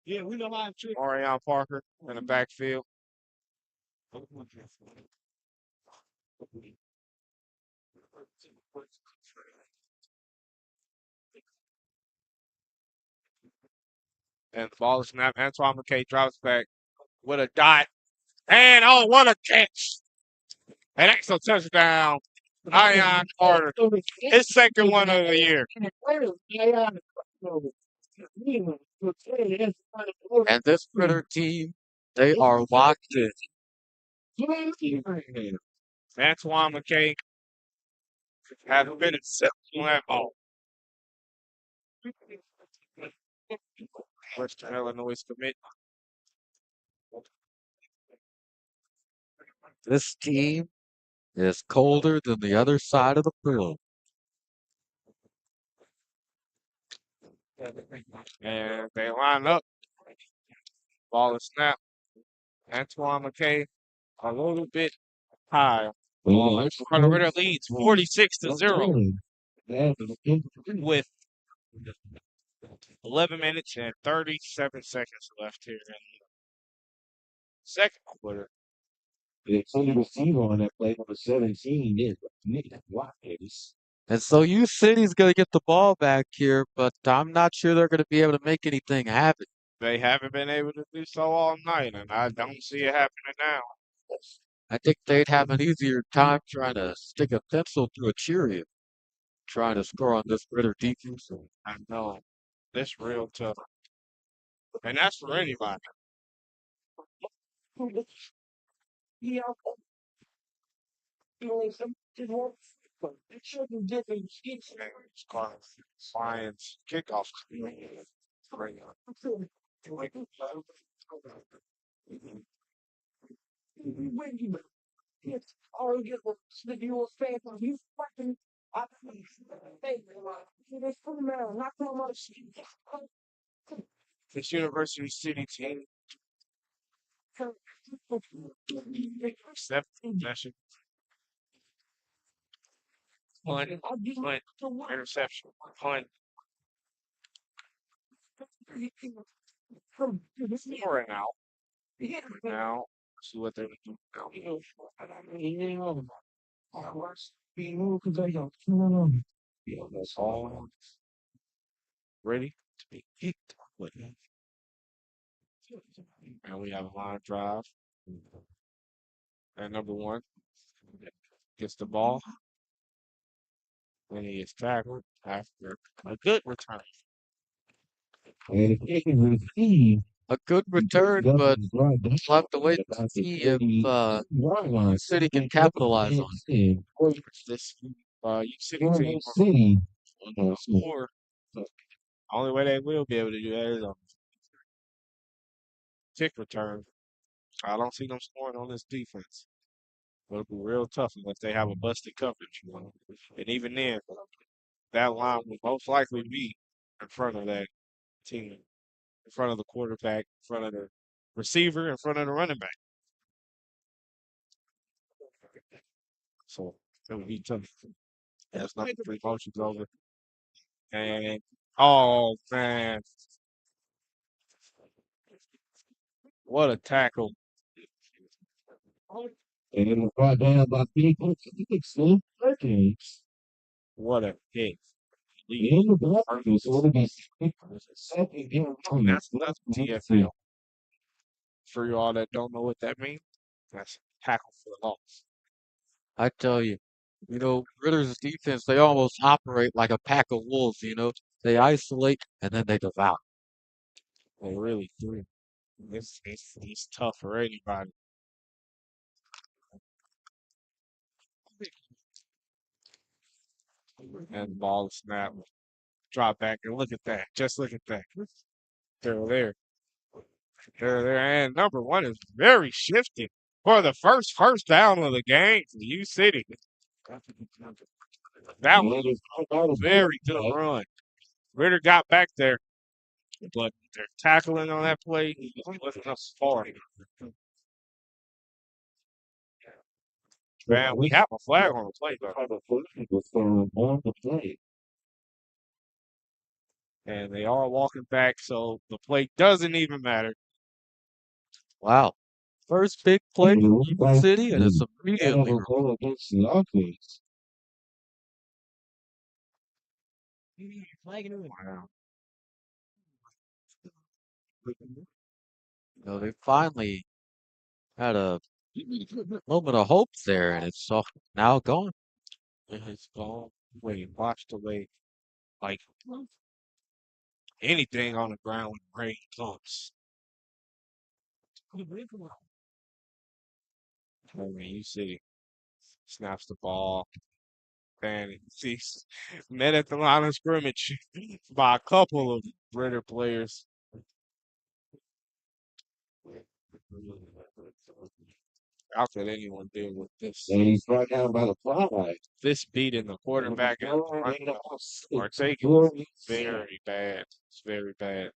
Yeah, we know how to. Orion Parker in the backfield. And the ball is snapped. Antoine McKay drops back with a dot. And oh, what a catch! An extra touchdown. Ion Carter. His second one of the year. And this Ritter team, they are locked in. Antoine McKay has been exceptional at ball. Western Illinois commit. This team is colder than the other side of the field. And they line up. Ball is snapped. Antoine McKay a little bit high. Cardinal Ritter leads 46-0 with 11 minutes and 37 seconds left here in the second quarter. The extended receiver on that play number 17 is Nick Watkins. And so U City's going to get the ball back here, but I'm not sure they're going to be able to make anything happen. They haven't been able to do so all night, and I don't see it happening now. I think they'd have an easier time trying to stick a pencil through a Cheerio. trying to score on this Ritter defense. I know. This real tough. And that's for anybody. Yeah, Lions kickoff. Great. This University City team, seven possession, punt, interception, punt, scoring out. Now, see what they're doing now. That's all ready to be kicked. And we have a line drive. And number one gets the ball. And he is tackled after a good return. And if they can receive, A good return, but we'll have to wait to see if the city can capitalize on it. This U City team City. will score. Only way they will be able to do that is on kick return. I don't see them scoring on this defense. It'll be real tough unless they have a busted coverage. And even then, that line will most likely be in front of that team, in front of the quarterback, in front of the receiver, in front of the running back. So it would be tough. That's not the three motions over. And oh man, what a tackle! And it was brought down by people. Decades. What a hit! In the block is going to be second game. That's TFL. For you all that don't know what that means, that's tackle for the loss. I tell you, Ritter's defense, they almost operate like a pack of wolves. They isolate and then they devour. They really do. It's tough for anybody. And the ball is snapped. Drop back and look at that. Just look at that. They're there. They're there. And number one is very shifty for the first down of the game for U City. That was a very good run. Ritter got back there, but they're tackling on that play. He wasn't up far. Man, we have a flag on the play, though. On the play. And they are walking back, so the play doesn't even matter. Wow. First big play for Union City, and it's immediately Go against the offense. Wow. they finally had a moment of hope there, and it's now gone. And it's gone. Wait, washed away like anything on the ground when rain comes. I mean, you see, snaps the ball, and he's met at the line of scrimmage by a couple of Ritter players. How could anyone deal with this? And he's brought down by the fly. This beating the quarterback and the running back are taking very bad. It's very bad.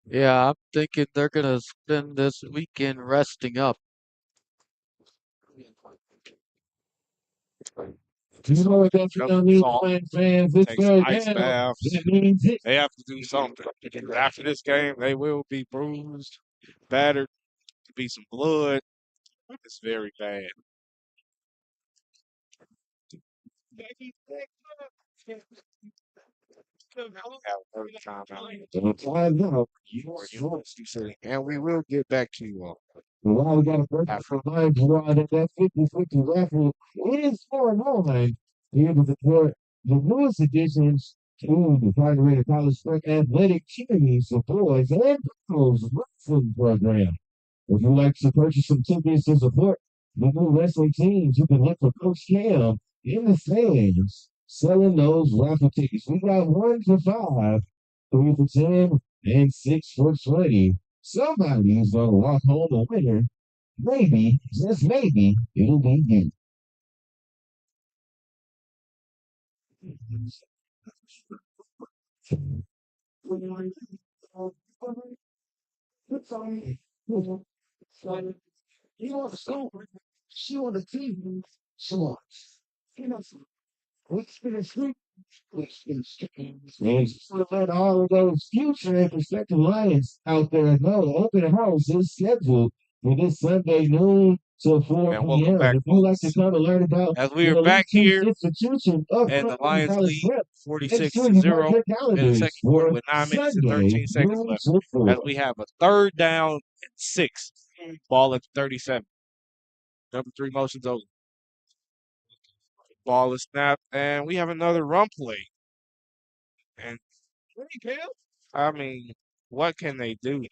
Yeah, I'm thinking they're gonna spend this weekend resting up. You know what that's gonna mean, fans? It's Takes very ice down. baths. That means it. They have to do something. After this game, they will be bruised, battered, to be some blood. It's very bad. Have a third time out. Don't find out. And we will get back to you all. Well, we got a break After for line draw that 50-50 raffle is going on here to support the newest additions to the Cardinal Ritter College Spring Athletic Teams for boys and girls wrestling program. If you'd like to purchase some tickets to support the new wrestling teams, you can look for Coach Cam in the stands selling those raffle tickets. We got 1 for 5, 3 for 10, and 6 for 20. Somebody's gonna walk home a winner. Maybe, just maybe, it'll be you. You want to school? She want to team. She wants. You know, and just to let all of those future and prospective Lions out there know, open house is scheduled for this Sunday noon to 4 and welcome p.m. back, If you'd like to folks. come and learn about As we the are elite back team here institution of and the Cardinal Lions College lead Prep, make 46 sure to you mark 0 your in the calendars second quarter for with 9 minutes and Sunday 13 seconds noon left. to As 4. we have a third down and 6, ball at 37. Number 3 motions over. Ball is snapped, and we have another run play. And I mean, what can they do?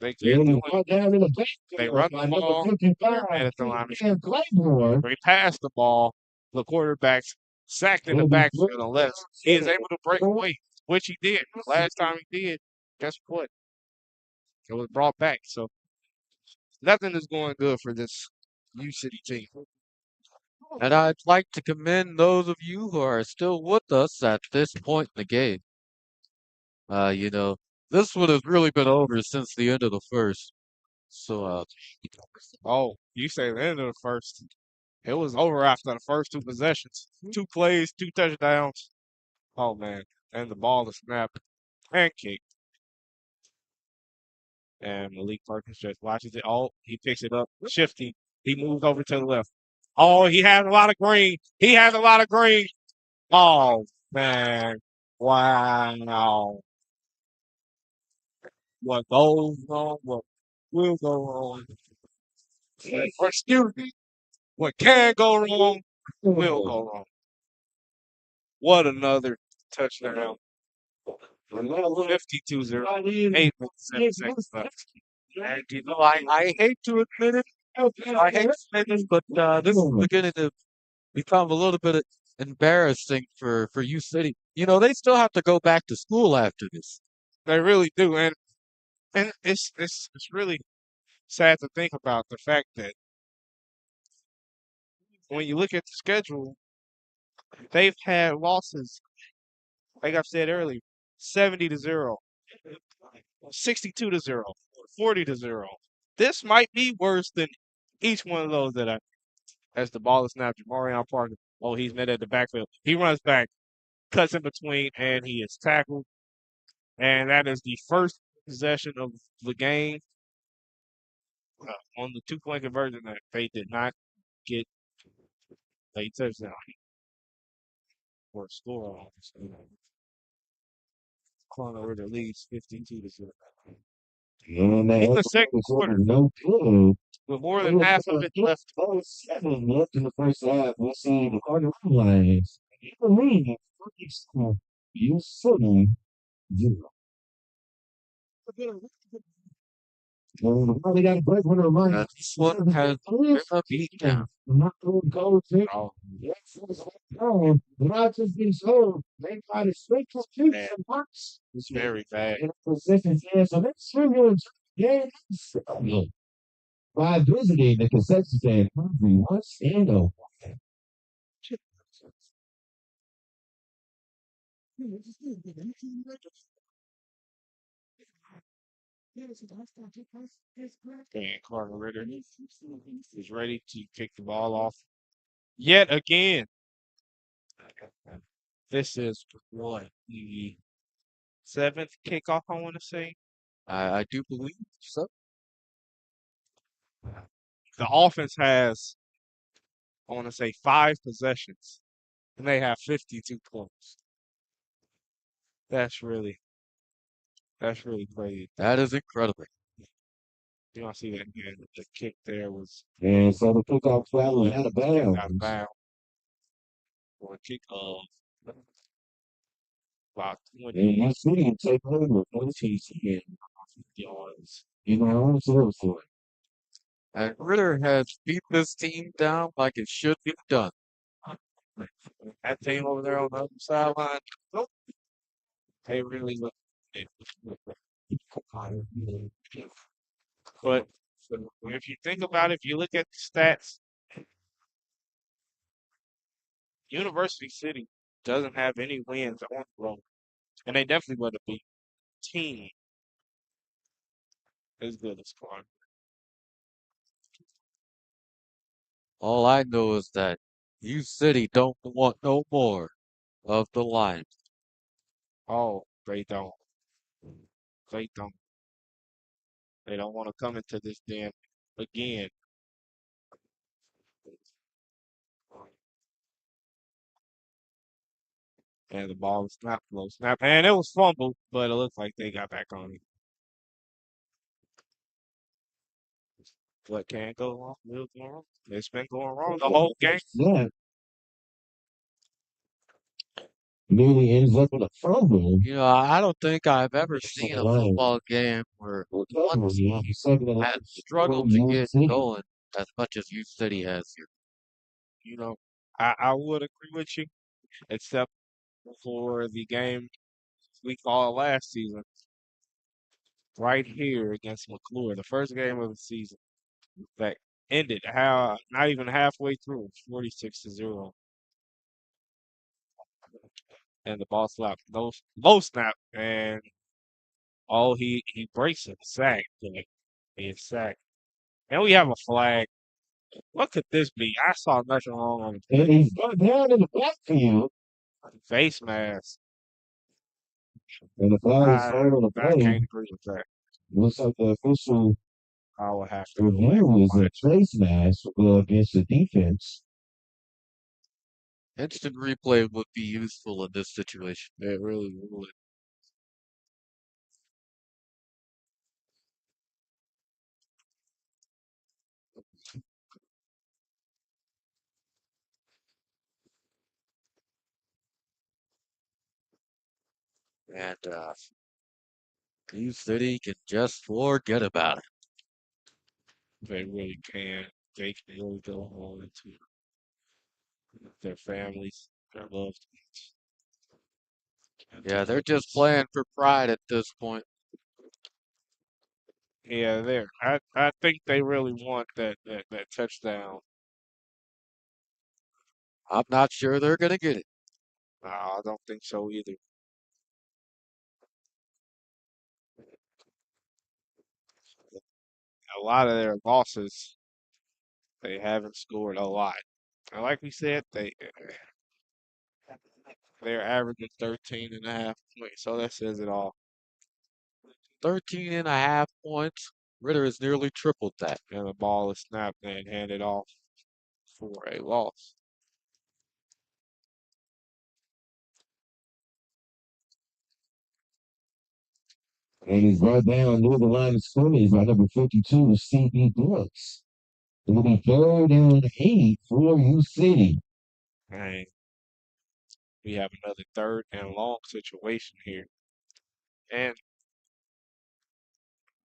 They can't And do we it. got down in the They backfield run the by number ball. 55, And at the line of and scrimmage. Claiborne. They pass the ball. The quarterback's sacked in the Will be backfield unless he is able to break away, which he did. Last time he did, guess what? It was brought back. So nothing is going good for this U City team. And I'd like to commend those of you who are still with us at this point in the game. You know, this would have really been over since the end of the first. So, Oh, you say the end of the first. It was over after the first 2 possessions. 2 plays, 2 touchdowns. Oh, man. And the ball is snapped and kicked. And Malik Perkins just watches it. Oh, he picks it up. Shifty. He moves over to the left. Oh, he has a lot of green. He has a lot of green. Oh, man. Wow. What goes wrong, what will go wrong. Or excuse me, what can go wrong will go wrong. What another touchdown. 52-0. 8 minutes, 7 seconds left. and you know, I hate to admit it. I hate to admit this, but this is beginning to become a little bit embarrassing for U City. You know, they still have to go back to school after this. They really do. And it's really sad to think about the fact that when you look at the schedule, they've had losses, like I've said earlier, 70-0, 62-0, 40-0. This might be worse than each one of those that I as the ball is snapped. Jamarion Parker. Oh, he's met at the backfield. He runs back, cuts in between, and he is tackled. And that is the first possession of the game on the 2-point conversion that they did not get a touchdown or a score on. So, Cardinal Ritter leads 52-0. And In that the second was over quarter, no good. with more It than was half of it left, 7 left in the first half. We'll see the Cardinal Lions. The lead, you City 0. And they got a break with a run. This one has been a beatdown. Not going to go to oh, not just been told. They try to switch to man, some parts. it's very bad. In positions here. So let's swing you game by visiting the concession stand every once and a And Cardinal Ritter is ready to kick the ball off yet again. This is what the seventh kickoff, I want to say. I do believe so. The offense has, I want to say, 5 possessions, and they have 52 points. That's really crazy. That is incredible. You don't see that again. The kick there was And so the kickoff flag was out of out of bounds. bounds for a kick of about And 20 you see him take over 14 yards. in their own territory. And Ritter has beat this team down like it should be done. That team over there on the other sideline, nope, they really look. But if you think about it, if you look at the stats, University City doesn't have any wins on the road, and they definitely would have beat a team as good as Cardinal. All I know is that U City don't want no more of the Lions. Oh, they don't. They don't. They don't want to come into this den again. And the ball was snapped, low snap, and it was fumbled, but it looked like they got back on it. What can go wrong will go wrong. It's been going wrong the whole game. Yeah, nearly ends up with a fumble. You know, I don't think I've ever So seen the a Lions football game where one recovery on team the second and has last for struggled to U get City. going as much as U City has here. You know, I would agree with you, except for the game we called last season, right here against McClure, the first game of the season that ended how not even halfway through, 46-0, and the ball slapped low snap, and he breaks it, sack, he is sacked, and we have a flag. What could this be? I saw nothing wrong on the And play. he's got down in the backfield. Face mask. And the flag is I third on the I play. can't agree with that. Looks like the official I would have to go back review and is a watch. face mask against the defense. Instant replay would be useful in this situation. It really would. And U City can just forget about it. They really can. They can really go home into their families, their loved ones. Yeah, they're just playing for pride at this point. Yeah, there. I think they really want that touchdown. I'm not sure they're going to get it. No, I don't think so either. A lot of their losses, they haven't scored a lot. And like we said, they're averaging 13 and a half points, so that says it all. 13 and a half points. Ritter has nearly tripled that. And the ball is snapped and handed off for a loss. And he's right down near the line of scrimmage by number 52, C.B. Brooks. It'll be third and 8 for U City. And we have another third and long situation here. And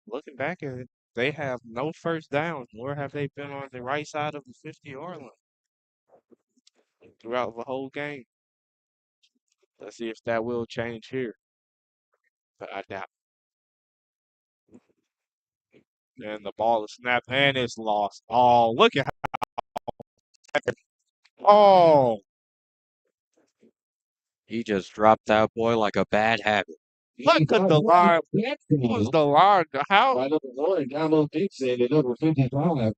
looking back at it, they have no first down, nor have they been on the right side of the 50-yard line throughout the whole game. Let's see if that will change here. But I doubt. And the ball is snapped and it's lost. Oh, look at how. Oh, He just dropped that boy like a bad habit. look at the line. What was the line? How By number 1, Donald Dixon, and number 55,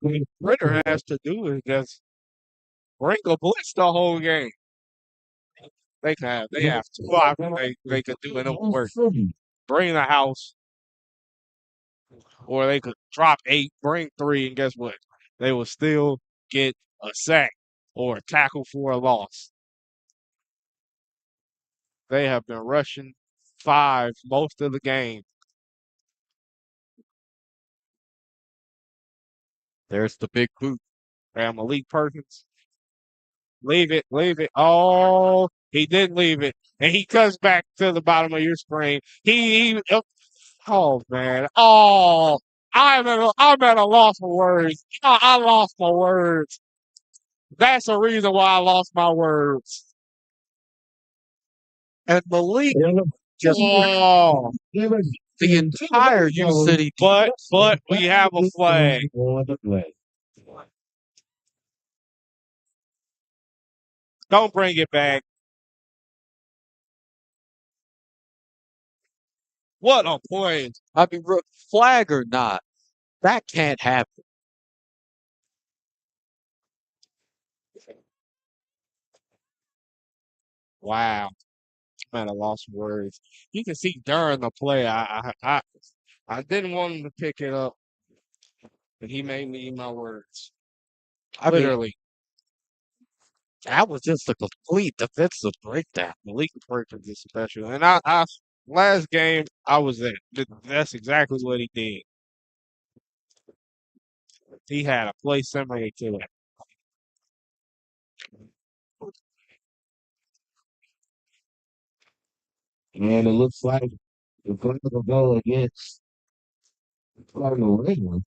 Quinn Ritter Ritter. has to do is just bring a blitz the whole game. They have two options they could do and it will work. Bring the house, or they could drop 8, bring 3, and guess what? They will still get a sack or a tackle for a loss. They have been rushing 5 most of the game. There's the big boot. And Malik Perkins. Leave it, leave it. Oh, he did leave it. And he cuts back to the bottom of your screen. Oh man. Oh, I'm at a loss for words. I lost my words. That's the reason why I lost my words. And Malik just Oh, the entire U City. but we have a flag. Don't bring it back. What a play. I mean, flag or not, that can't happen. Wow. Man, I lost words. You can see during the play, I didn't want him to pick it up, and he made me eat my words. I mean, Literally, that was just a complete defensive breakdown. Malik Perkins is special. And last game, I was there. That's exactly what he did. He had a play similar to it. And it looks like the going to go against Cardinal Ritter.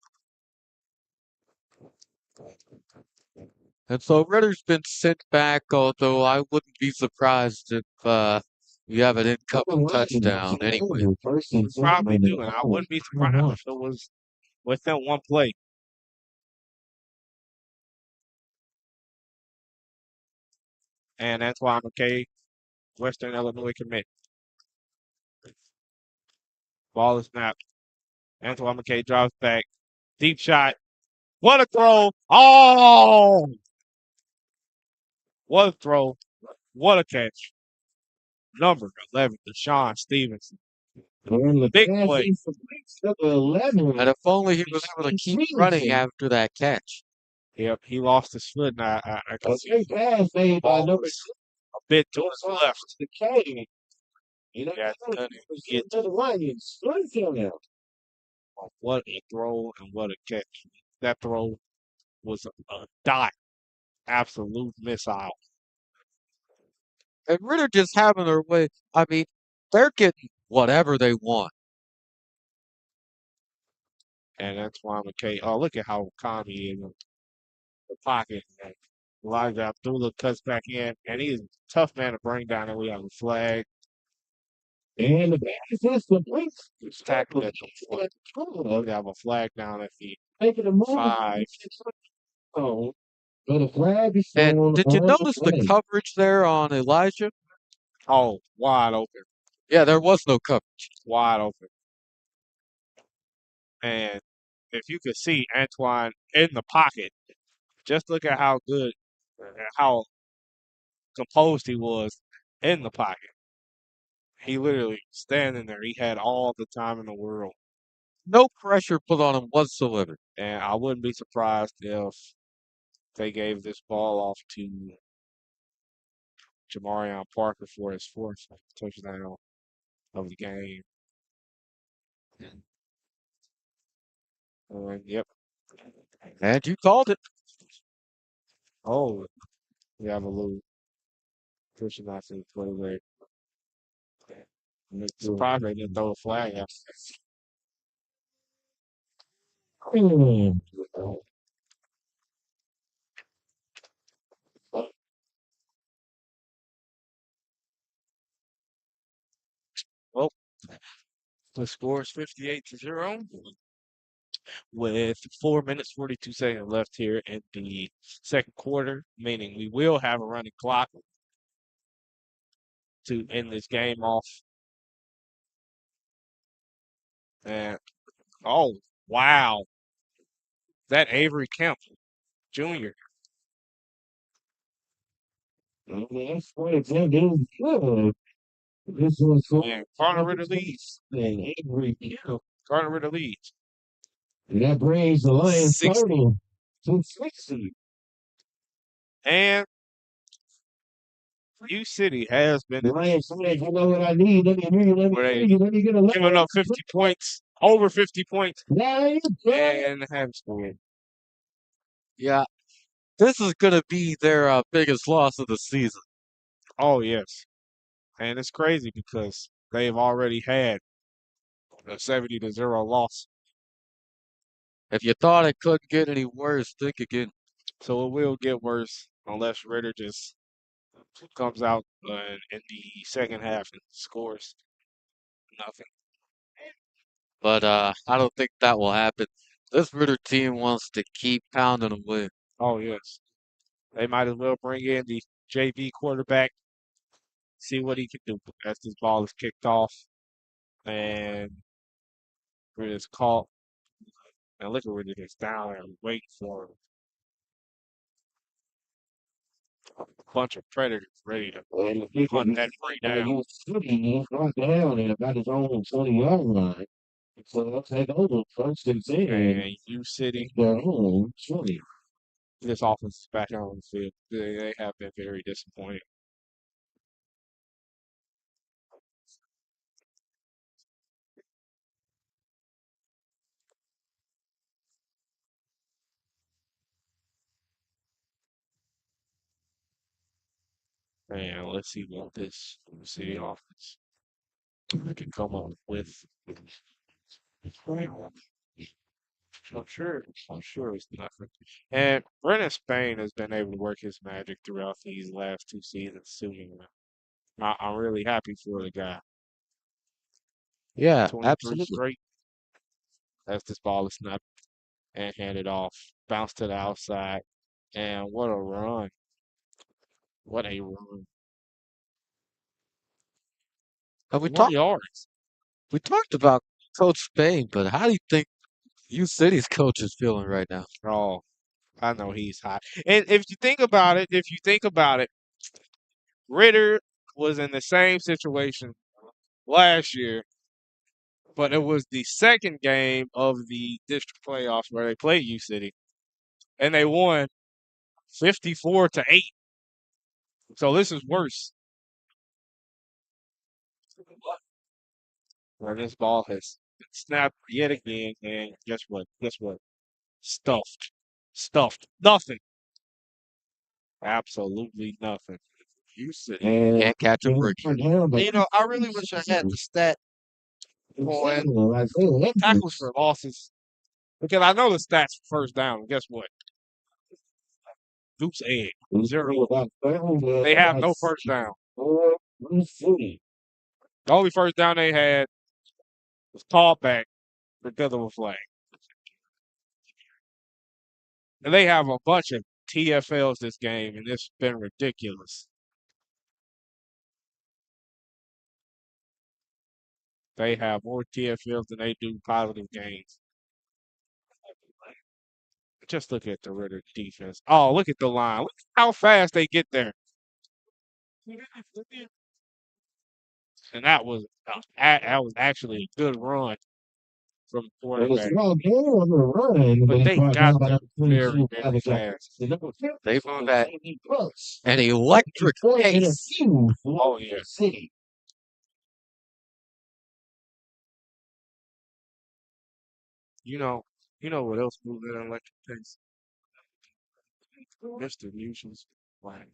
And so Ritter's been sent back, although I wouldn't be surprised if we have an incoming touchdown anyway. We probably do, and I wouldn't be surprised if it was within one play. And that's why I'm okay. Western Illinois commit. Ball is snapped. Antoine McKay drops back. Deep shot. What a throw. Oh! What a throw. What a catch. Number 11, Deshaun Stevenson. Big play. And if only he was able to keep running after that catch. Yep, he lost his foot, and I can see Big pass made by ball number was a bit to his left. the K. Yeah, Get to the Lions. what a throw and what a catch. That throw was a dot. Absolute missile. And Ritter just having their way. I mean, they're getting whatever they want. And Antoine McKay. Oh, look at how calm he is in the pocket. Elijah Abdullah cuts back in, and he's a tough man to bring down, and we have a flag. And the pass is complete. It's tackled at the 4. We have a flag down at the Making a move. 5. Oh, but a flag is And thrown did you on notice the play. coverage there on Elijah? Oh, wide open. Yeah, there was no coverage. Wide open. And if you could see Antoine in the pocket, just look at how good, how composed he was in the pocket. He literally standing there. He had all the time in the world. No pressure put on him whatsoever. And I wouldn't be surprised if they gave this ball off to Jamarion Parker for his 4th touchdown of the game. Yep. And you called it. Oh, we have a little Christian Austin play there. Surprised they didn't throw a flag out. Well, the score is 58-0 with 4 minutes 42 seconds left here in the second quarter, meaning we will have a running clock to end this game off. And oh wow, that Avery Kemp Jr. That's what it's going to do. Good. This one's for And Cardinal Ritter leads. Cardinal Ritter leads. And that brings the Lions 60. total to 60. And U City has been The Lions said, you know what I need? Let me hear you. Let me hear you. Let me get a giving up 50 points, over 50 points, Now you can. and have scored. Yeah, this is gonna be their biggest loss of the season. Oh yes, and it's crazy because they've already had a 70-0 loss, If you thought it couldn't get any worse, think again. so it will get worse unless Ritter just comes out in the second half and scores nothing. But I don't think that will happen. This Ritter team wants to keep pounding away. Oh yes, they might as well bring in the JV quarterback, see what he can do as this ball is kicked off and Ritter's caught. And look at Ritter just down there waiting for him. Bunch of predators ready to And if you hunt can, that prey down. you City, he's right down at about his own 20-yard line. So they'll take over first and 10 And U City, at their own 20. this offense is back out on the field. They have been very disappointed. And let's see what this U City offense can come up with. I'm sure it's nothing. And Brennan Spain has been able to work his magic throughout these last two seasons too. I'm really happy for the guy. Yeah, 23 absolutely. straight as this ball is snapped and handed off. Bounce to the outside. And what a run. What a run. And 1 yards. we talked about Coach Spain, but how do you think U City's coach is feeling right now? Oh, I know he's hot. And if you think about it, Ritter was in the same situation last year, but it was the second game of the district playoffs where they played U City, and they won 54-8. So this is worse. Where this ball has been snapped yet again, and guess what? Guess what? Stuffed. Stuffed. Nothing. Absolutely nothing. U City. And Can't catch a they were break. turned down, but I really wish I had the stat on like they were tackles for losses because I know the stats for first down. Guess what? Goose egg. Zero. about 30, They have about no first down. 4 City. The only first down they had was called back because of a flag. And they have a bunch of TFLs this game, and it's been ridiculous. They have more TFLs than they do positive games. Just look at the Ritter defense. Oh, look at the line. Look how fast they get there. And that was actually a good run from the It was a quarterback. long game on the run, but But he they brought got down by there number very, 22 by very the fast. The number 50 They on move at Jamie Brooks. an electric Point and a pace. few for Oh yeah. City. You know, you know what else moved at an electric pace? Mr. Mutual's flag.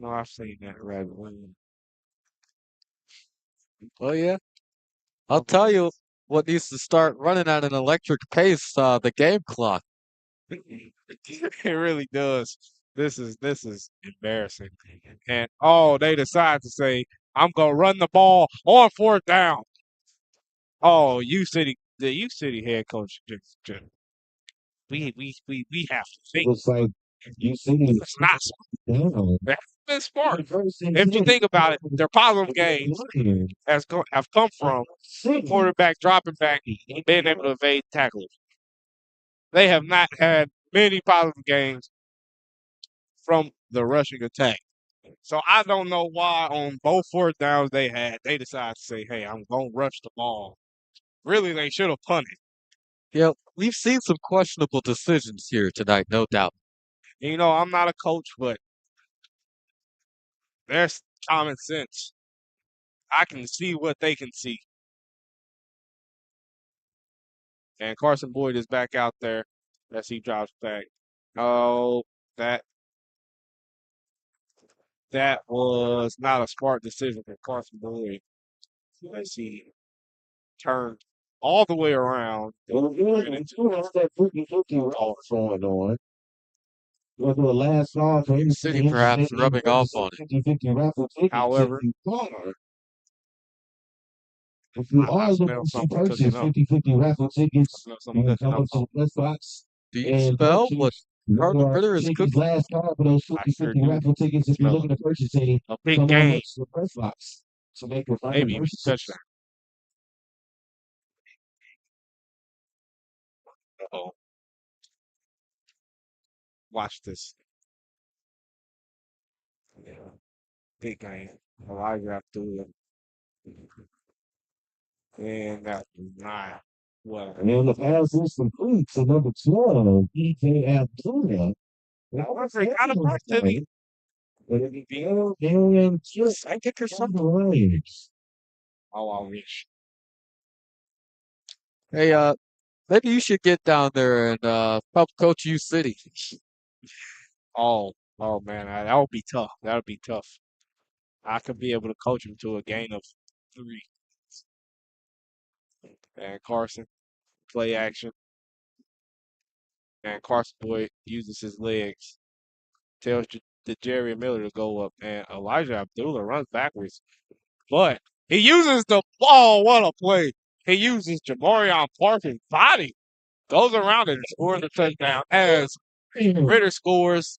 I've seen that rabbit wing. Oh yeah. I'll tell you what needs to start running at an electric pace, the game clock. It really does. This is embarrassing. And oh, they decide to say, I'm gonna run the ball on fourth down. Oh, the U City head coach just we have to It think. was like you see It's not smart. down. That's been smart. First and If you 10. think about it, their positive games have come from the City. quarterback dropping back, being able to evade tacklers. They have not had many positive games from the rushing attack. So I don't know why on both fourth downs they decided to say, "Hey, I'm gonna rush the ball." Really, they should have punted. Yeah, we've seen some questionable decisions here tonight, no doubt. I'm not a coach, but there's common sense. I can see what they can see. And Carson Boyd is back out there as he drops back. Oh, that that was not a smart decision for Carson Boyd as he turned all the way around Well, and good. into You have that 50-50 route going on. We'll do a last call for City anybody interested perhaps in rubbing off purchasing on it. 50-50 raffle tickets. however, If you I are smell looking to something cooking purchase up. 50-50 raffle I tickets, smell you something can cooking come up. up to the press box Do you and smell what purchase Cardinal your Ritter is tickets. cooking? Last call for those I sure 50-50 do raffle tickets. If you're smell looking to purchase any, a big come on game, up to the press box to make your final maybe even a touchdown. purchases. Uh-oh. Watch this. Yeah. Big game. Elijah Abdullah. And that was not well. And then the pass is complete to number 12, E.J. Abdullah. That was They kind of back to the but if you go and just psychic or on the something. Lions. Oh, I wish. Hey, maybe you should get down there and help coach U City. Oh, oh man, that would be tough. That would be tough. I could be able to coach him to a gain of 3. And Carson, play action. And Carson Boyd uses his legs, tells the Jerry Miller to go up, and Elijah Abdullah runs backwards. But he uses the ball. What a play! He uses Jamarion Parker's body, goes around it and scores a touchdown. As Ritter scores,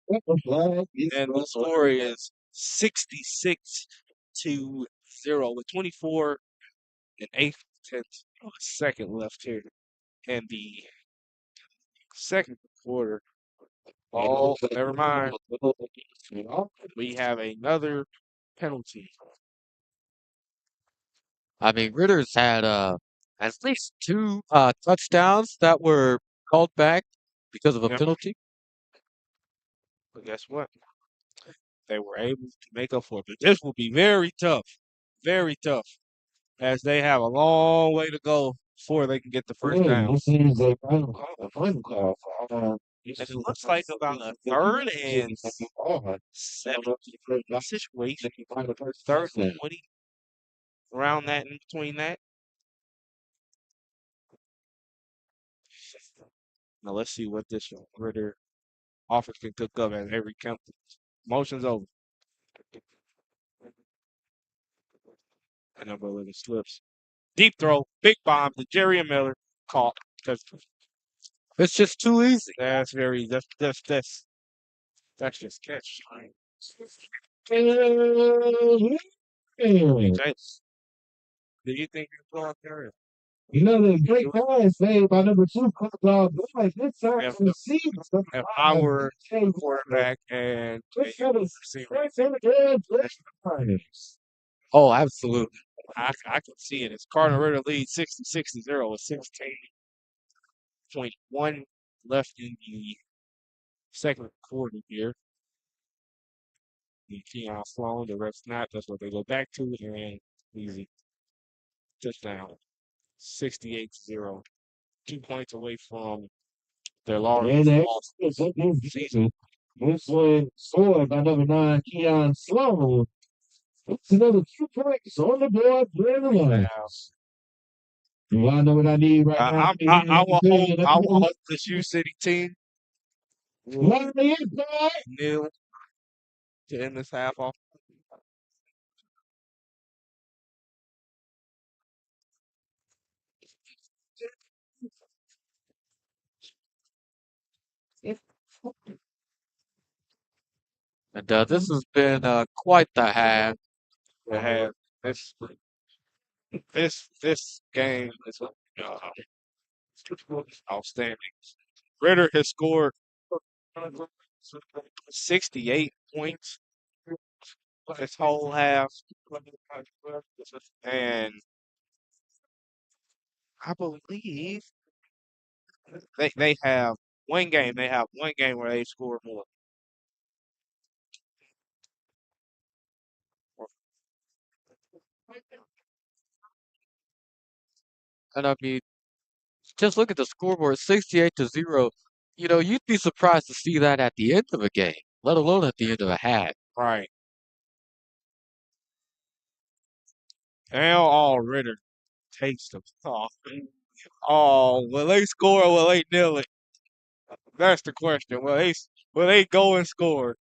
What the flag is and the score is 66-0 with 24 and 8 tenths of a second left here in the second quarter. Oh, never mind. We have another penalty. I mean, Ritter's had at least two touchdowns that were called back because of a Yep. penalty. But guess what? They were able to make up for it. But this will be very tough, as they have a long way to go before they can get the first down. This is a final call. A final call for And it looks like about a third and 7 situation. Third and 20, around that, in between that. Now let's see what this Ritter offense can cook up at every count. Motion's over. And number 11 slips. Deep throw, big bomb to Jerry and Miller. Caught. It's just too easy. That's very, that's just catch. You Jay, do you think you're going there? know, the great pass made by number 2, Cardinal Ritter. Good time If, to receive. if I were a quarterback and receiver, Oh, absolutely. I can see it. It's Cardinal Ritter lead 60-0 with 16.1 left in the second quarter here. The Keon Sloan, the red snap, that's what they go back to, and easy touchdown. 68-0. 2 points away from their And largest loss of the season. this one scored by number 9, Keon Sloan. It's another 2 points on the board for the Lions. You want to know what I need right now? I will hope this U City team will kneel to end this half off. And this has been quite the half. They have this this game is outstanding. Ritter has scored 68 points this whole half, and I believe they have one game. They have one game where they scored more. And I mean, Just look at the scoreboard, 68-0. You know, you'd be surprised to see that at the end of a game, let alone at the end of a half. Right. Now, Ritter takes the off. Oh, will they score or will they nil it? That's the question. Will they go and score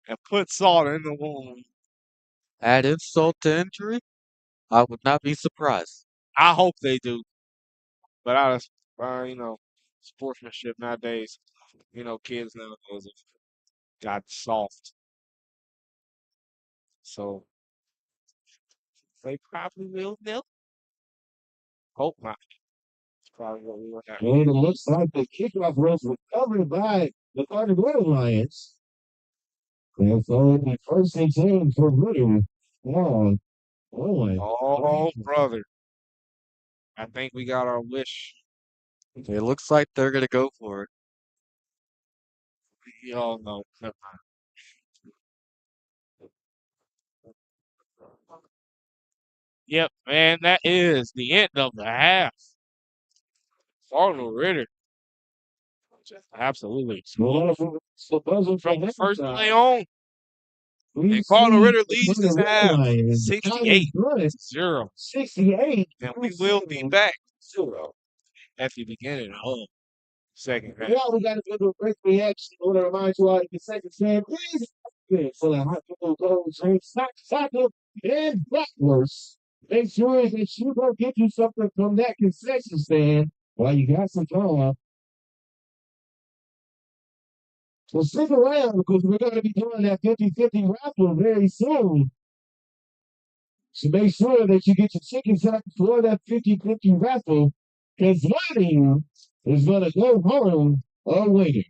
and put salt in the wound? Add insult to injury, I would not be surprised. I hope they do. But sportsmanship nowadays, kids nowadays have got soft. So they probably will nil. Hope not. It's probably what we will happen. And it looks like the kickoff was recovered by the Cardinal Ritter Lions. And so it'll be first and 10 for Ritter. Long. On. Oh, brother. I think we got our wish. It looks like they're going to go for it. We all know. Never mind. Yep, man, that is the end of the half. Cardinal Ritter just absolutely So exploded the buzzer from from the that first play side. on. We And Cardinal see Ritter the leads Cardinal this Ritter half Lions. The count is 68 good. to 0. 68 And to we will be 0. back at the beginning of second half. Yeah, we got to do a quick reaction. I want to remind you all that the second stand is open for the hot people goals and soccer and backwards. Make sure that you go get you something from that concession stand while you got some time. So stick around because we're going to be doing that 50-50 raffle very soon. So make sure that you get your tickets up for that 50-50 raffle because one of you is going to go home a winner.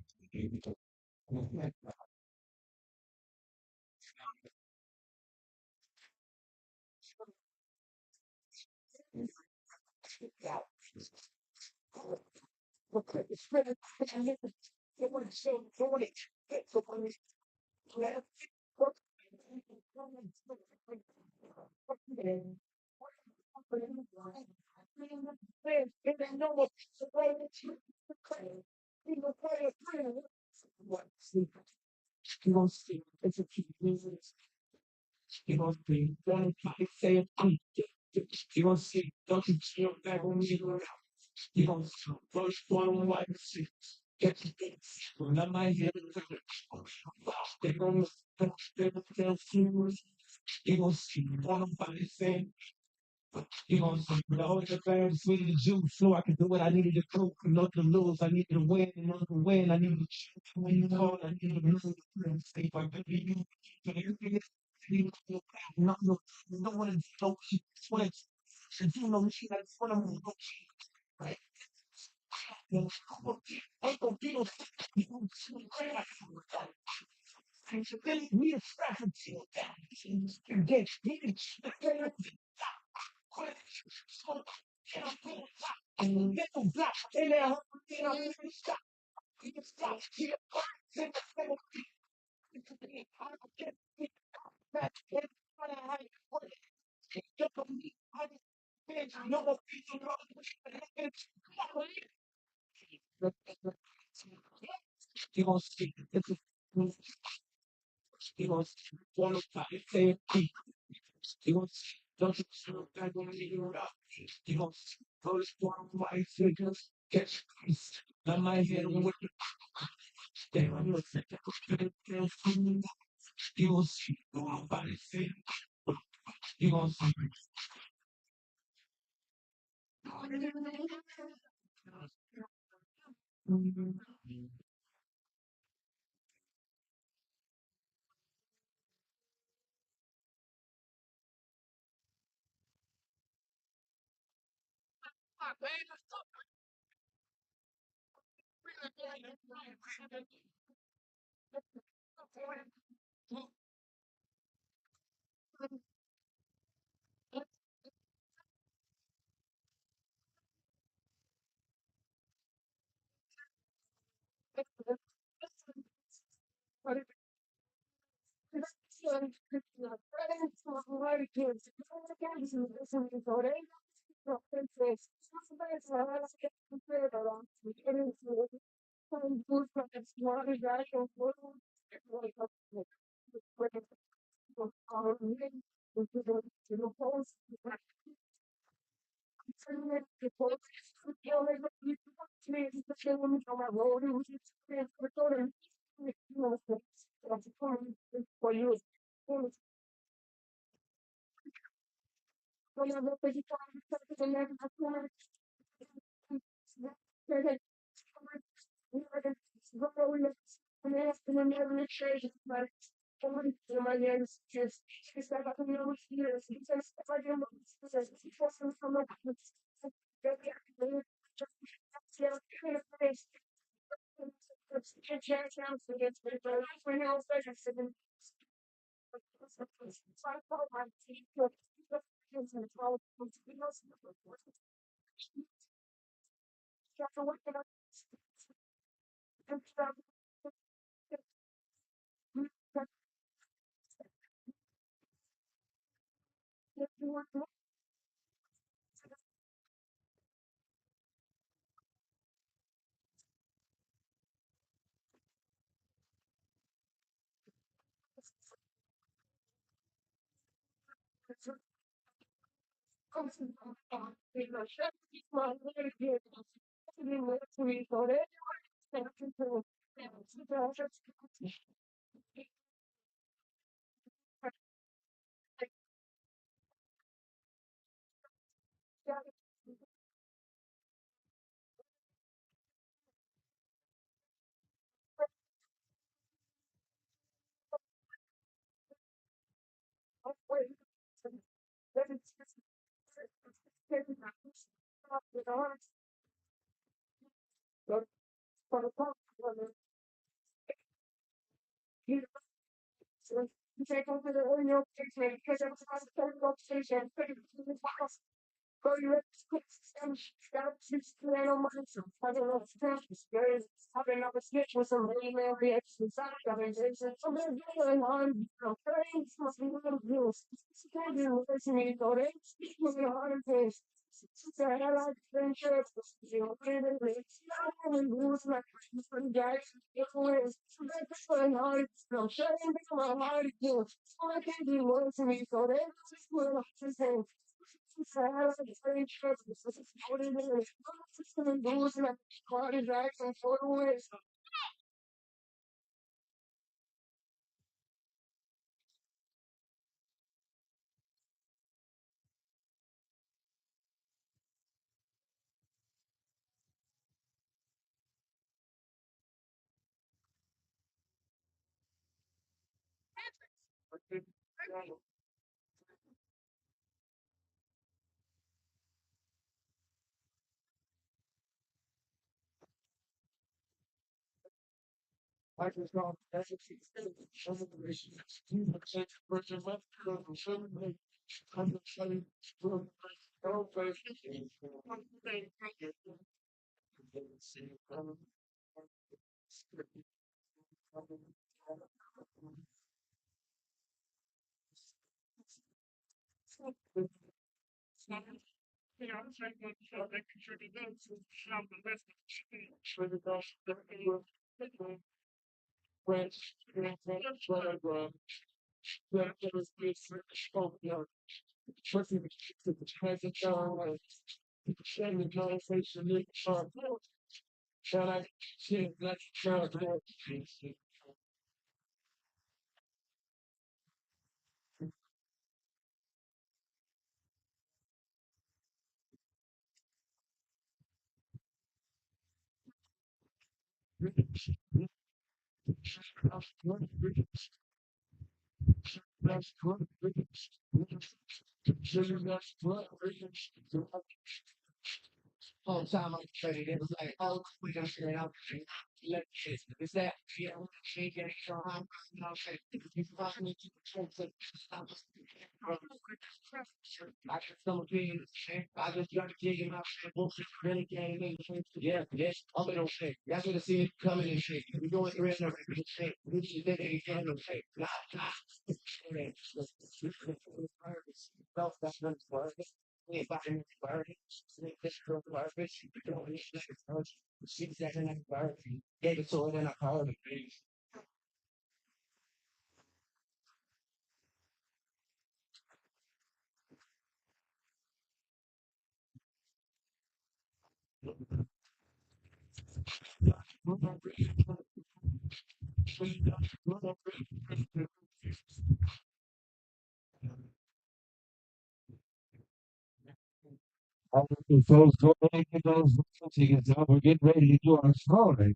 All right, folks, go ahead and get those tickets out. We're getting ready to do our scoring.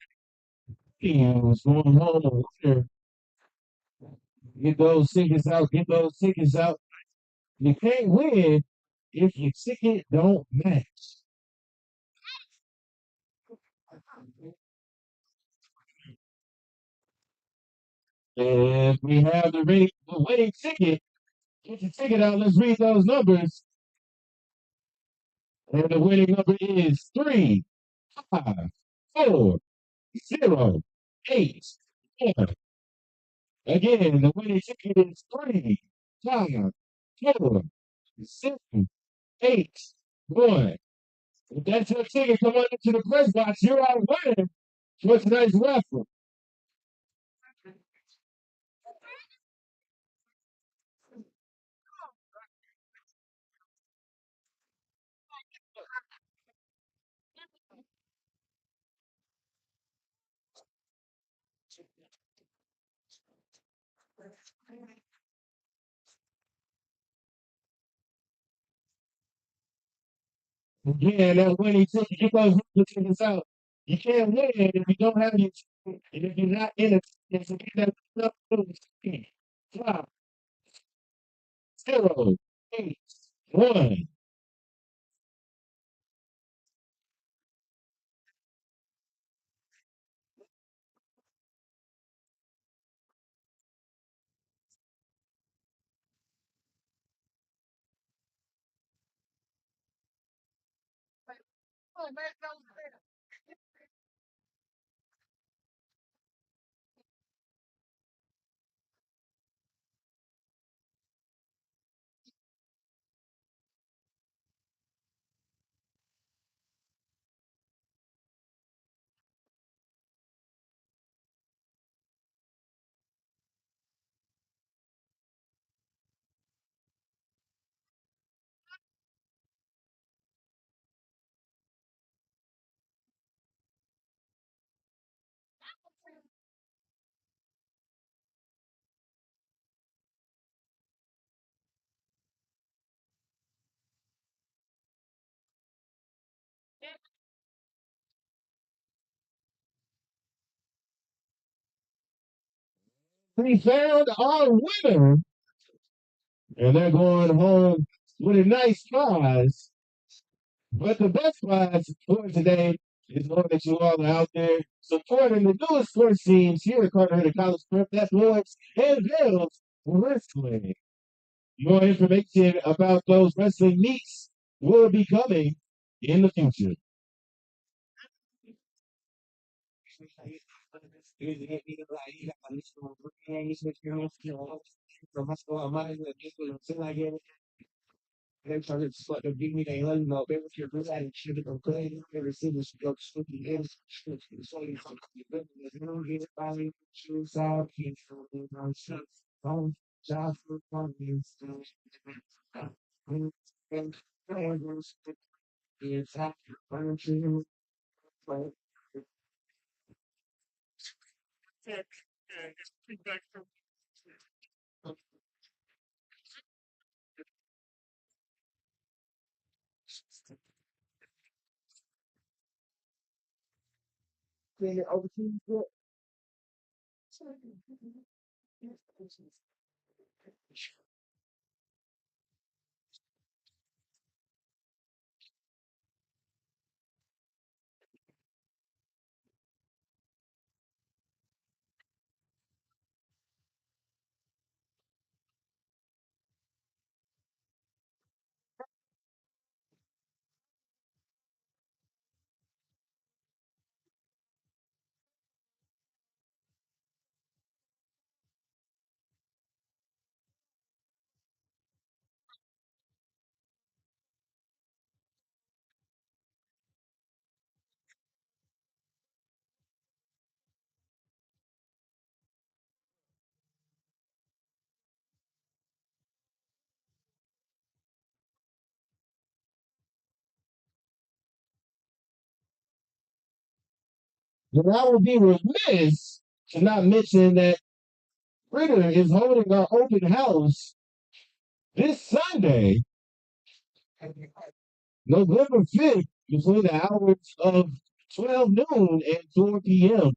What's going on here? Get those tickets out. Get those tickets out. You can't win if your ticket don't match. And we have the winning ticket. Get your ticket out. Let's read those numbers. And the winning number is 3, 5, 4, 0, 8, 1. Again, the winning ticket is 3, 5, 4, 7, 8, 1. If that's your ticket, come on into the press box. You're our winner for tonight's raffle. Again, that winning ticket, get those raffle tickets out. You can't win if you don't have your ticket, and if you're not in a ticket, so get that number 5, 0, 8, 1. We found our winner, and they're going home with a nice prize. But the best prize for today is knowing that you all are out there supporting the newest sports teams here at Cardinal College Prep. That's boys and girls wrestling. More information about those wrestling meets will be coming in the future. They started to sort of give me the hell no baby if you're good at it, should have good every single skill stupid is so you don't get by shoes out here for the nonsense. Phone job for companies and players is after furniture like overseas. then I would be remiss to not mention that Ritter is holding our open house this Sunday, November 5th, between the hours of 12 noon and 4 p.m.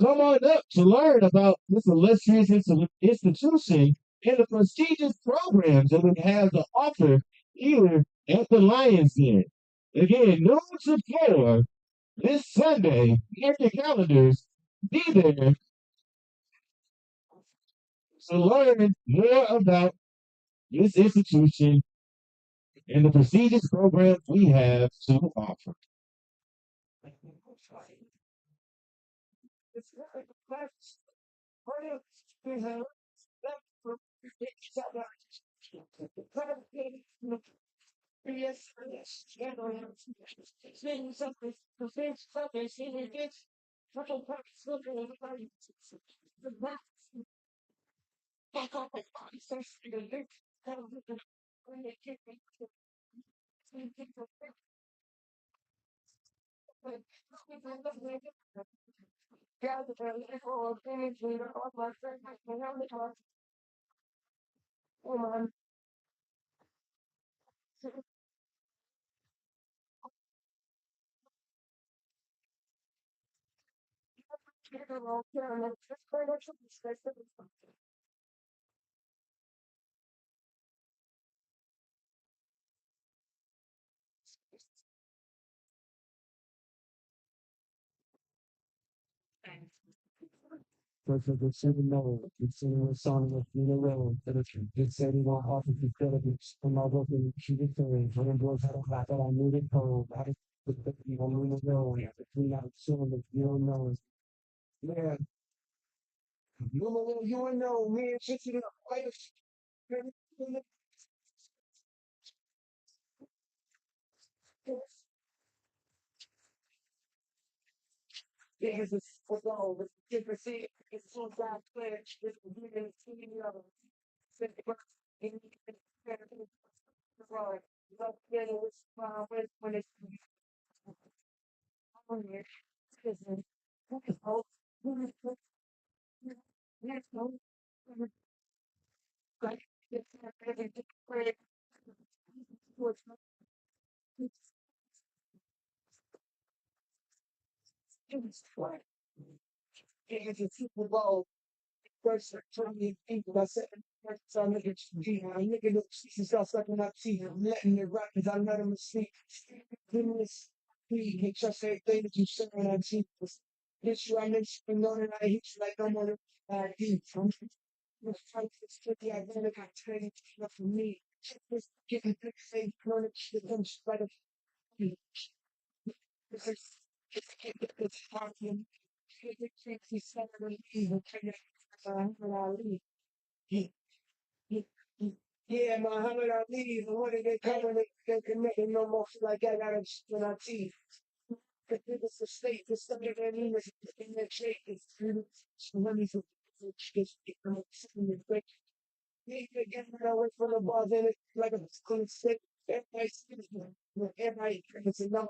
Come on up to learn about this illustrious institution and the prestigious programs that we have to offer here at the Lions Den. Again, noon to 4 this Sunday. Mark your calendars. Be there to learn more about this institution and the prestigious programs we have to offer. Perfect. It's in the it's in the song of the rail. It's said it won't offer to Philippines. And my work in the theory. When it was out of that, I knew it cold. I didn't put the people in the road. Between out soon, if you don't know. Yeah. You know, me and shit, you know, quite a because it's football, it's different. See, it's so bad, it's really, when it's it's a Super Bowl. First, trying to think about second. So I nigga, I nigga look, she's got sucking up teeth. I'm letting it rock because I let him sleep. Goodness, please, make sure everything that you say on teeth. This you, I make sure know that I hit you like I'm on a deep. I'm just trying to stick I really got tiny enough for me. Just getting big, say, chronic shit, I'm just like a this is just get this talking. It takes you Saturday evening, trying to leave. Yeah, Muhammad Ali, the one that they cover, they committing no more like I got in our teeth. The biggest mistake is something that means in the shape is money for just get in the quick. You get away from the ball, then it's like a clean stick. Everybody, it's enough.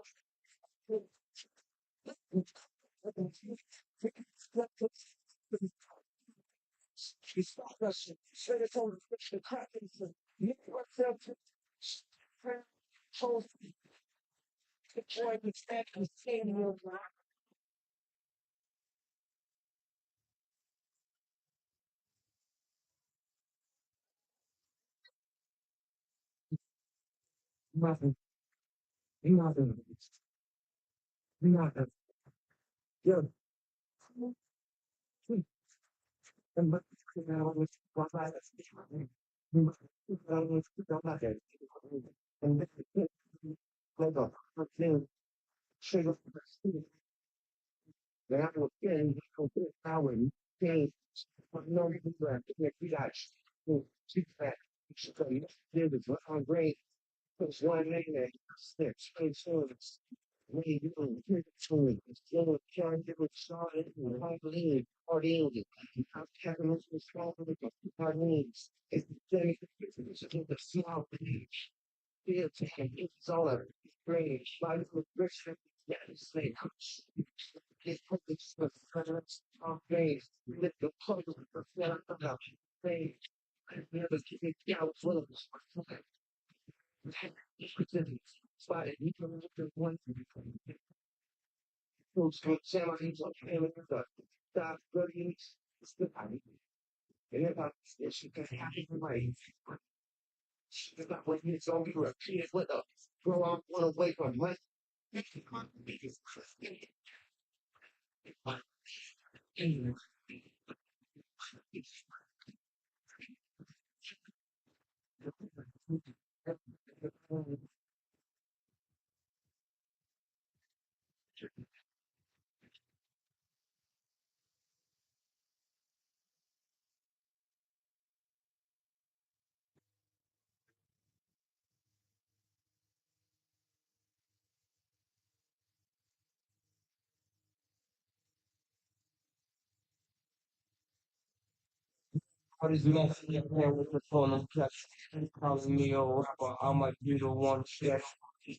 It's not Russian. So it's on the crap. You what's up to chose to join the stand and stand in your nothing, nothing, nothing. Yeah, and but now with what I and like a then trigger that will get complete power and change but no we got keep that there is one great puts one name that sticks influence we do it's still trying to start it and I believe or deal with it. I'm having this responsible with our needs. It's the small beliefs. Feel to him, it's all a strange, life with Christian, yeah, it's like, It's the president's face. Let the public reflect on the face. Never keep it down for the spotted. You can look at one folks from Samarines on family with the stop studies. It's the body. And if I she can happen in my she's not when it's on you a kid with a grow up one away from money. What is messing up there with the phone and catch calling me a rapper? I might be the one chef.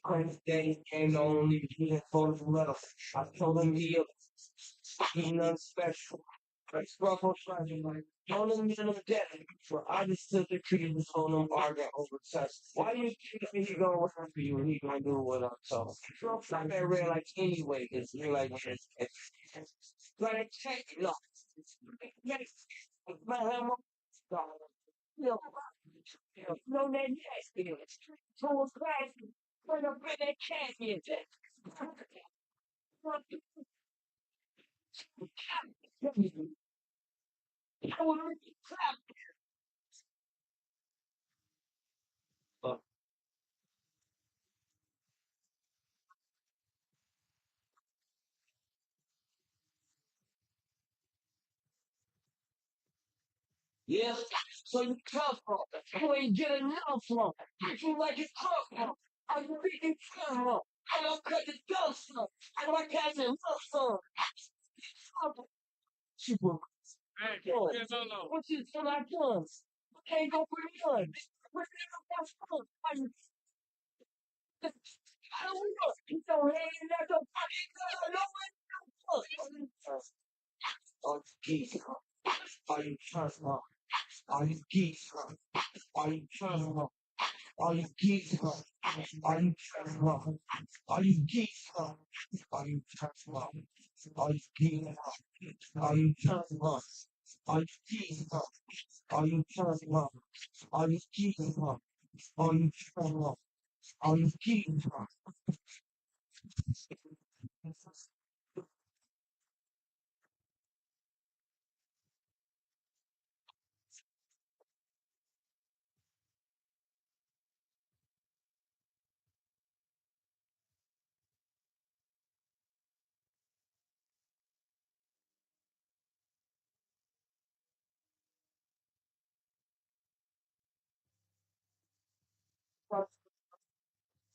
Crazy day came only being for the letter. I told him he ain't nothing special. Like Scruffle trying like told him in the death. For I just took the tree and told him arguing over text. Why do you think he gonna work for you and he gonna do what I'm told? Like that real like anyway, cause you're like like check it up. Man, no, no, that yes, so it's class for the British champions. Yes, so you come from, you ain't get enough from, you like it from, I'm freaking from, I don't cut the dust from, I like having love from, super. What you feel like guns? Can't go for the gun. What's the fun? I don't know. You don't hang that the fucking gun. No one knows. Oh, geese. Are you trust me? Are you geese? Are you trust me? Are you geese? Are you trust me? Are you geese? Are you trust me? Are you geese? Are you trust me? Are you geese? Are you trust me? Are you geese? Are you trust me? Are you geese?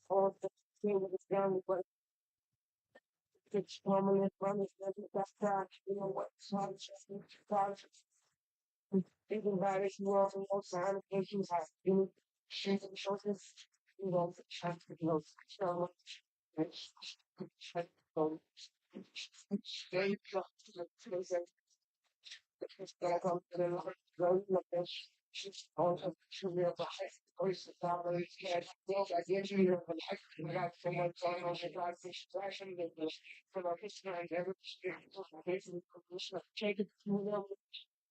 All the thing with the family, but it's permanent running, that's that, you know what, God, thinking about it, you all know, sign of issues have been shaping shortness, you know, the chance to know, so much, and so, stay up to the place it's back on the road, like this. She's also truly of the high voice of family. Yeah, well, I get you here, but I got so much time on the drive fish fashion that the for the history and every experience of basically position of take it to them.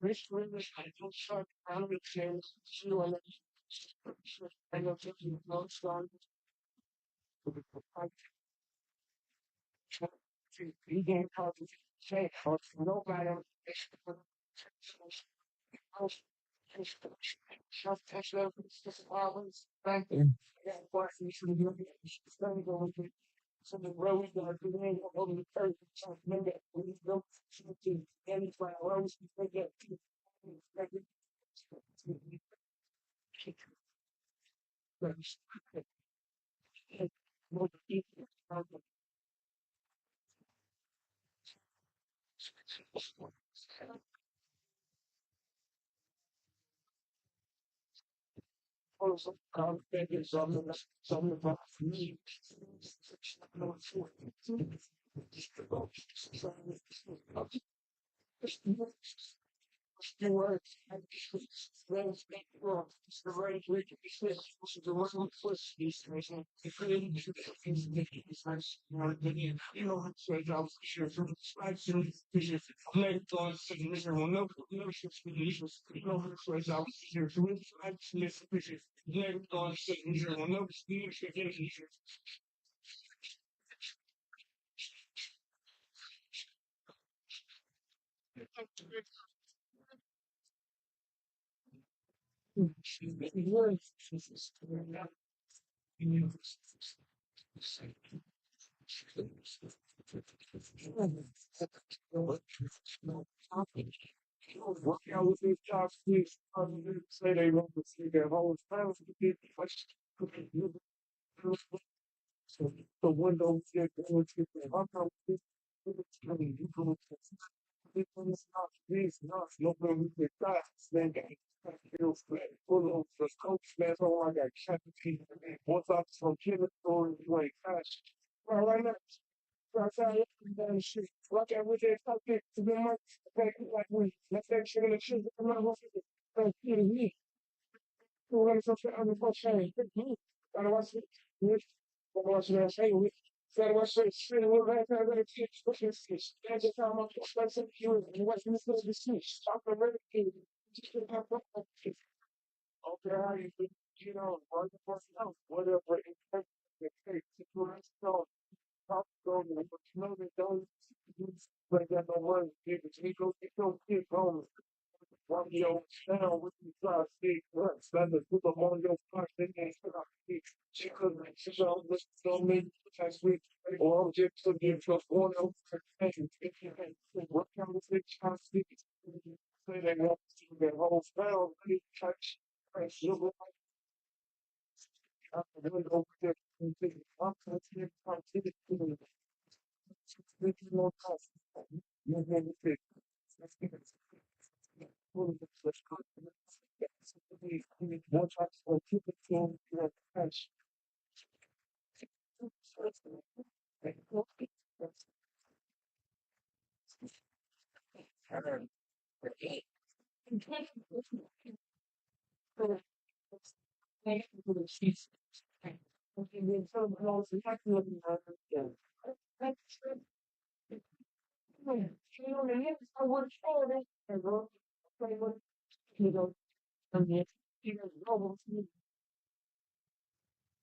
Rich rivers, I don't start around with chains, you and you'll take you no strong to the to begin talking to say, or nobody self-texture, problems, thank you. Yeah, but you should be looking at the study going to some of the roads that are doing over the earth. So, maybe we don't to any by roads, we get to also some of the me.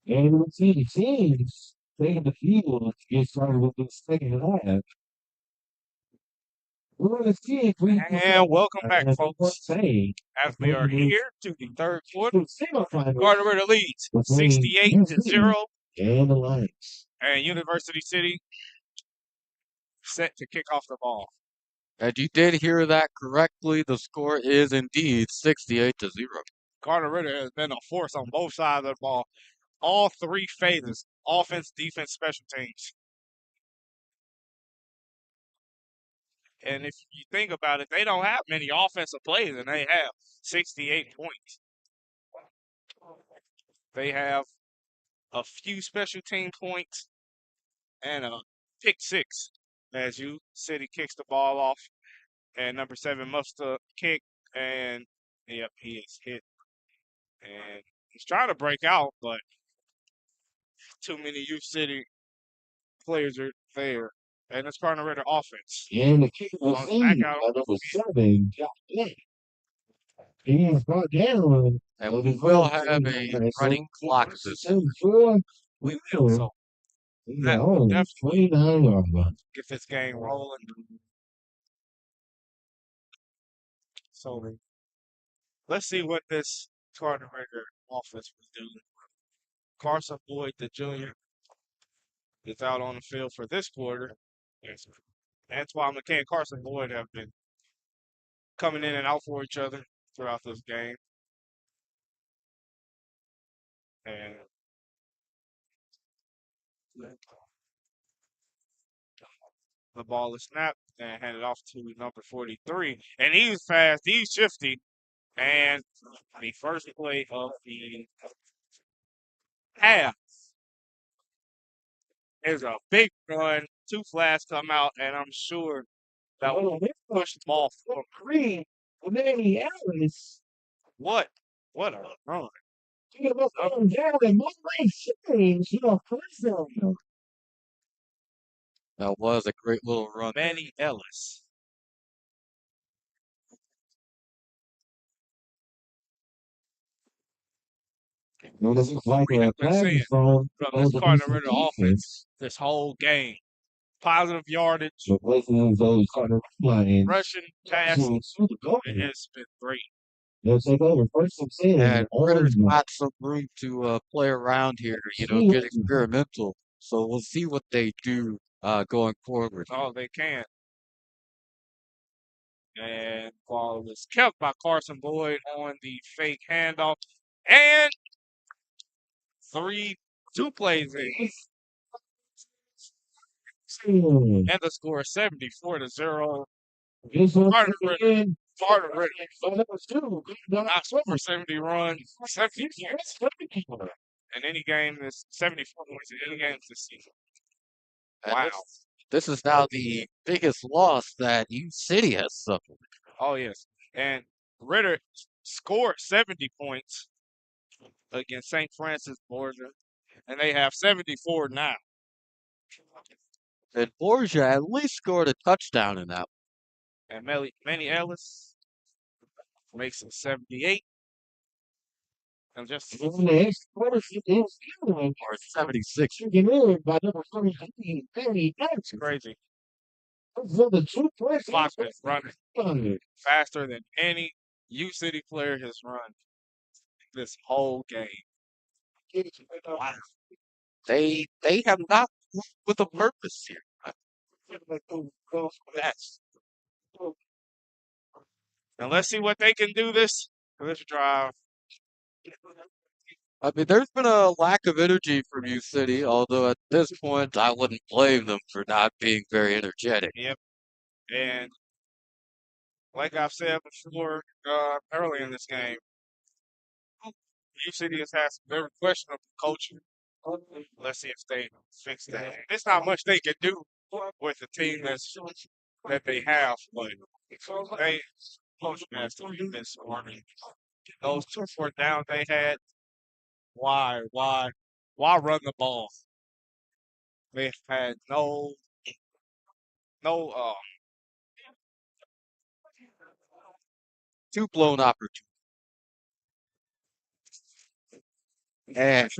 And we see the teams taking the field to get started with the second half. We're going to see if we And welcome back, can folks. say As we are here to the third quarter, to semifinals Cardinal Ritter leads between 68 to UC 0, and the Lions. and University City set to kick off the ball. And you did hear that correctly. The score is indeed 68 to 0. Cardinal Ritter has been a force on both sides of the ball. All three phases, offense, defense, special teams. And if you think about it, they don't have many offensive plays, and they have 68 points. They have a few special team points and a pick six as you City kicks the ball off, and number 7 must kick, and yep, he is hit, and he's trying to break out, but too many U City players are there, and it's Cardinal Ritter offense. And the kick was Comes back seen out. by number 7, Jack Blake. He is brought down. And we will have a running clock this time. 74. We will, so that will No, definitely 29-yard line. get this game rolling. So let's see what this Cardinal Ritter offense was doing. Carson Boyd, the junior, is out on the field for this quarter. Antoine McKay and Carson Boyd have been coming in and out for each other throughout this game. And the ball is snapped and handed off to number 43. And he's fast, he's shifty. And the first play of the half is a big run two flags come out, and I'm sure that will push the ball forward. Green, Manny Ellis. What? What a run. He was on down and one way change. You know, prison. That was a great little run. Manny Ellis. Well, this is like We have a been seeing practice phone from on this the Cardinal defensive Ritter offense defense. this whole game. Positive yardage, Replacing those Cardinal lines. rushing, passing. To the goal. It's been great. They'll take over first and 10 And Ritter's on got some room to play around here, get the experimental. So we'll see what they do going forward. Oh, they can. And ball was kept by Carson Boyd on the fake handoff. And two plays in. And the score 74-0. Carter Ritter. Carter Ritter. Not score 70 runs, 70 points. In any game, this 74 points in any game this season. And Wow. This is now the biggest loss that U City has suffered. Oh, yes. And Ritter scored 70 points against St. Francis Borgia, and they have 74 now. And Borgia at least scored a touchdown in that And Manny Ellis makes it 78. And just in the next quarter, it is or 76. taken in by number 33, Benny it's crazy. for the 2 points. Clock is running faster than any U City player has run this whole game. Wow. They have not moved with a purpose here. That's. And let's see what they can do this drive. I mean, there's been a lack of energy from U City, although at this point, I wouldn't blame them for not being very energetic. Yep. And like I've said before, early in this game, U City has had some very questionable coaching. Let's see if they fix that. There's not much they can do with the team that they have, but they coaching has to be been smarter. Those 2 4 downs they had, why run the ball? They had no Two blown opportunities. And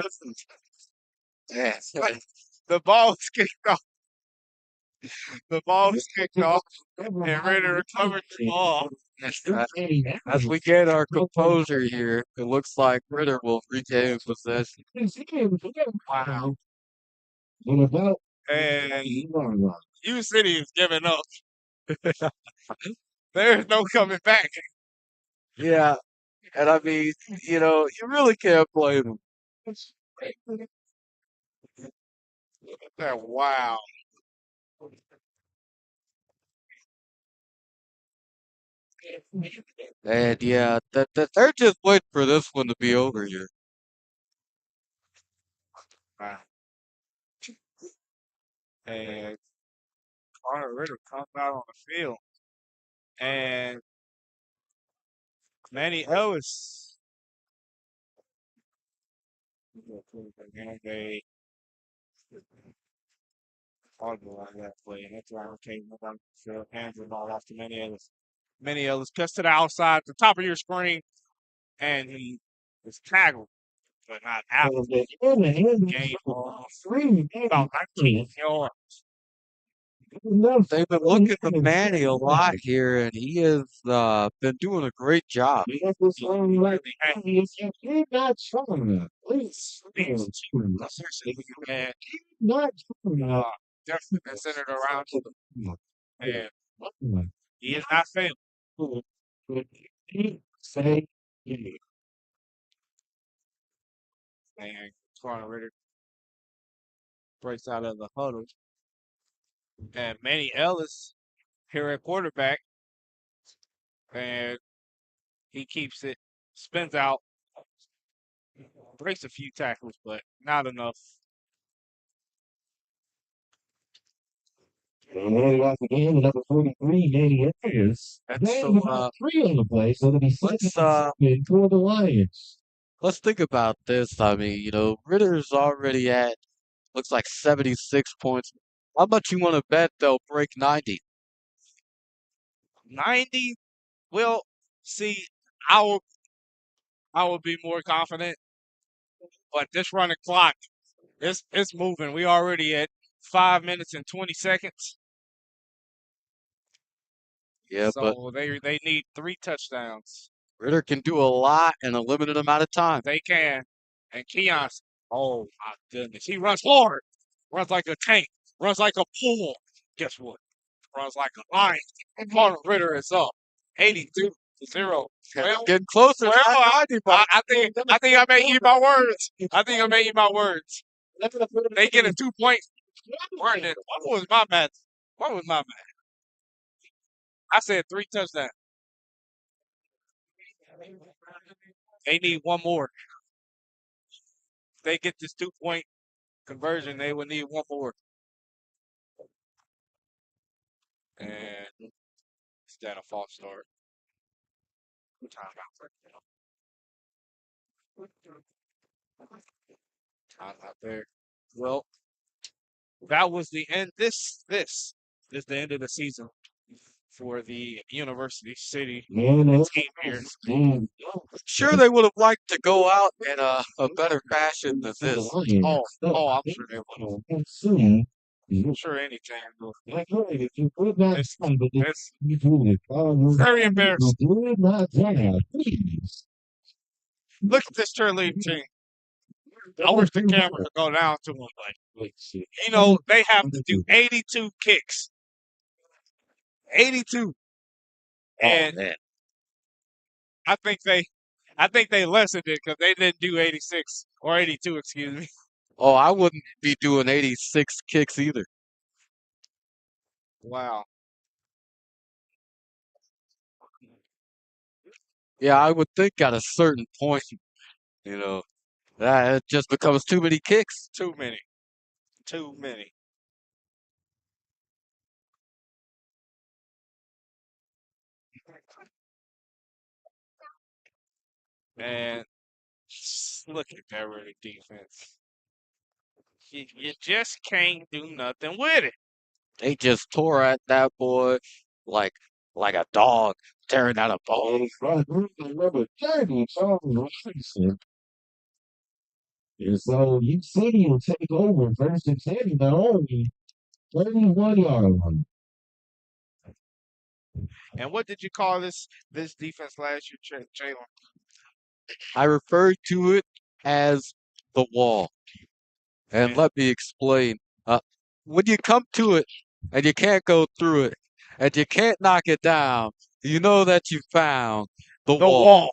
the ball was kicked off. The ball was kicked off, and Ritter recovered the ball. as we get our composure here, it looks like Ritter will regain possession. Wow. What about And U City is giving up. There's no coming back. Yeah, and I mean, you really can't blame them. Wow. And yeah, they're just waiting for this one to be over here. Wow. And Cardinal Ritter comes out on the field. And Manny Ellis. And they audible on that play. And that's why I came up on the field. Hands the ball off to Manny Ellis. Manny Ellis cuts to the outside, the top of your screen, and he is tackled, but not out. Game ball. About 19 yards. They've been looking for Manny a lot here, and he has been doing a great job. Definitely been centered around him. And he is not failing. And Cardinal Ritter breaks out of the huddle. And Manny Ellis here at quarterback. And he keeps it, spins out, breaks a few tackles, but not enough. And heading off again to number 43, Danny Andrews. And Gain so of about three on the play, so it'll be second let's and seven for the Lions. let's think about this. I mean, Ritter's already at looks like 76 points. How much you want to bet they'll break 90? 90. Well, see, I will be more confident, but this running clock, it's moving. We already at 5 minutes and 20 seconds. Yeah, but So they need 3 touchdowns. Ritter can do a lot in a limited amount of time. They can. And Keon's, oh my goodness. He runs hard. Runs like a tank. Runs like a bull. Guess what? Runs like a lion. Cardinal Ritter is up. 82-0. Well, Getting closer to well, 90, but I think I may eat my words. I think I may eat my words. They get a 2 point. What was my math? What was my math? I said 3 touchdowns. They need one more. If they get this 2 point conversion, they would need one more. And is that a false start? Timeout. Timeout there. Well, that was the end. This is the end of the season for the University City Man, team here. sure they would have liked to go out in a better fashion than the this. Lions. I'm sure they will. Let's see. I'm sure anything will. Like, right, if you could not It's, see, but if it's you do it, very you embarrassing. did not have, please. Look at this cheerleading team. I wish the camera could go down to them, but they have to do 82 kicks. 82. Oh And man. I think they lessened it because they didn't do 86 or 82, excuse me. Oh, I wouldn't be doing 86 kicks either. Wow. Yeah, I would think at a certain point, you know, that it just becomes too many kicks. Too many. Too many. And look at that really defense. You just can't do nothing with it. They just tore at that boy like like a dog tearing out a bone. Number 30, Charles Robinson. And so you City will take over first and 10, but only 31-yard line. And what did you call this defense last year, Jalen? I refer to it as the wall. And And let me explain. When you come to it and you can't go through it and you can't knock it down, you know that you found the the wall. wall.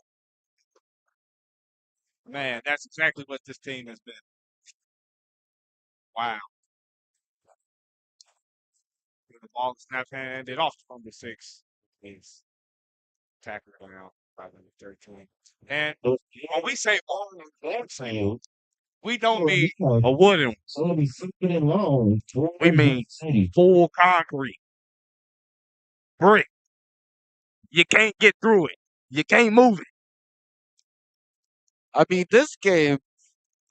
Man, that's exactly what this team has been. Wow. The ball is snap handed off from the 6. He's tackle down, 513. And when we say all in one field, we don't mean a wooden one. So it'll be second and long. We mean City. full concrete. Brick. You can't get through it. You can't move it. I mean, this game,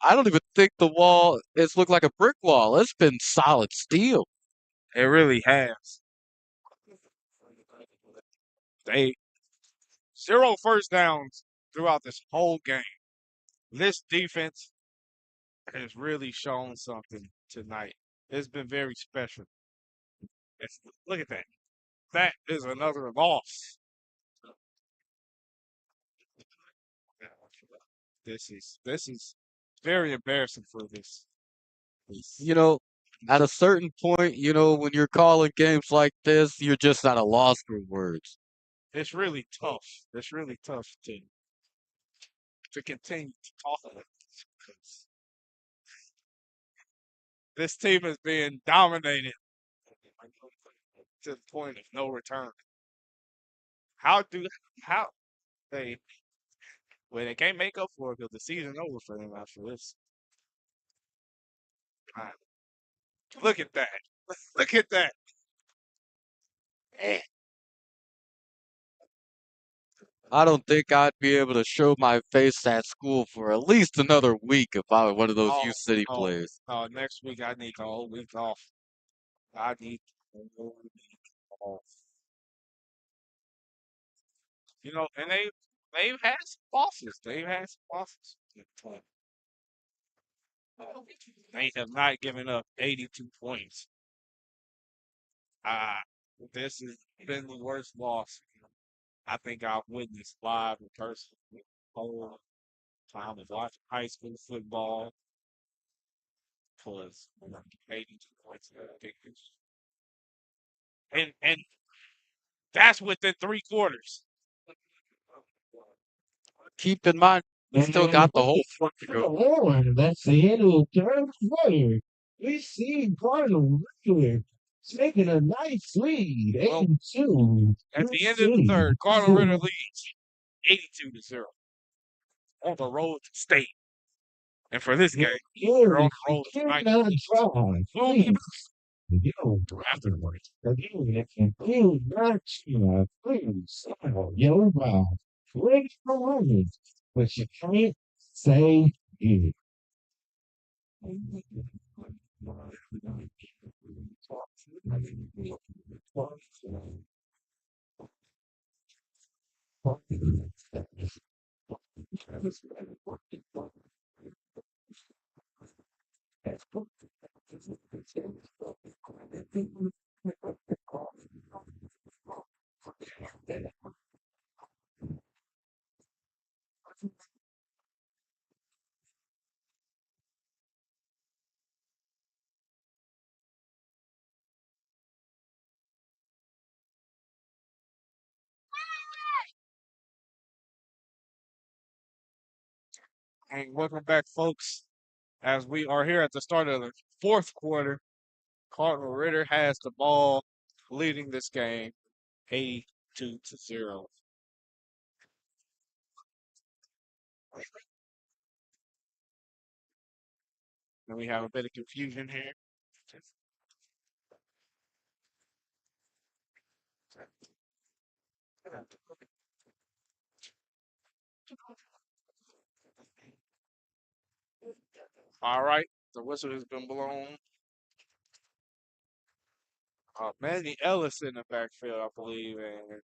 I don't even think the wall it's looked like a brick wall. It's been solid steel. It really has. They 0 first downs throughout this whole game. This defense has really shown something tonight. It's been very special. Look at that. That is another loss. This is very embarrassing for this. You know, at a certain point, when you're calling games like this, you're just at a loss for words. It's really tough. It's really tough to continue to talk about this because this team is being dominated to the point of no return. How do how they well they can't make up for it because the season over for them after this. Look at that. Look at that. Eh, I don't think I'd be able to show my face at school for at least another week if I were one of those U oh, City oh, players. next week I need the whole week off. I need the whole week off. And they've had some losses. They've had some losses. They have not given up 82 points. Uh, this has been the worst loss I think I've witnessed live in person the whole time of watching high school football. Was 82 points is ridiculous. And that's within 3 quarters. Keep in mind, we still And got the whole foot to go. Lord, that's the end of the third quarter. We see Cardinal Ritter taking a nice lead, Well, 82. at You the end of the see. third, Cardinal Ritter leads 82-0 on the road to state. And for this game, they're on the road to Carry 90 that points. drive, Boom, please. Yo, after the brother. break. Again, if you feel not to, please, yo, wow. Ready for running, but you can't say it. And welcome back, folks. As we are here at the start of the fourth quarter, Cardinal Ritter has the ball, leading this game 82-0. And we have a bit of confusion here. All right, the whistle has been blown. Manny Ellis in the backfield, I believe, and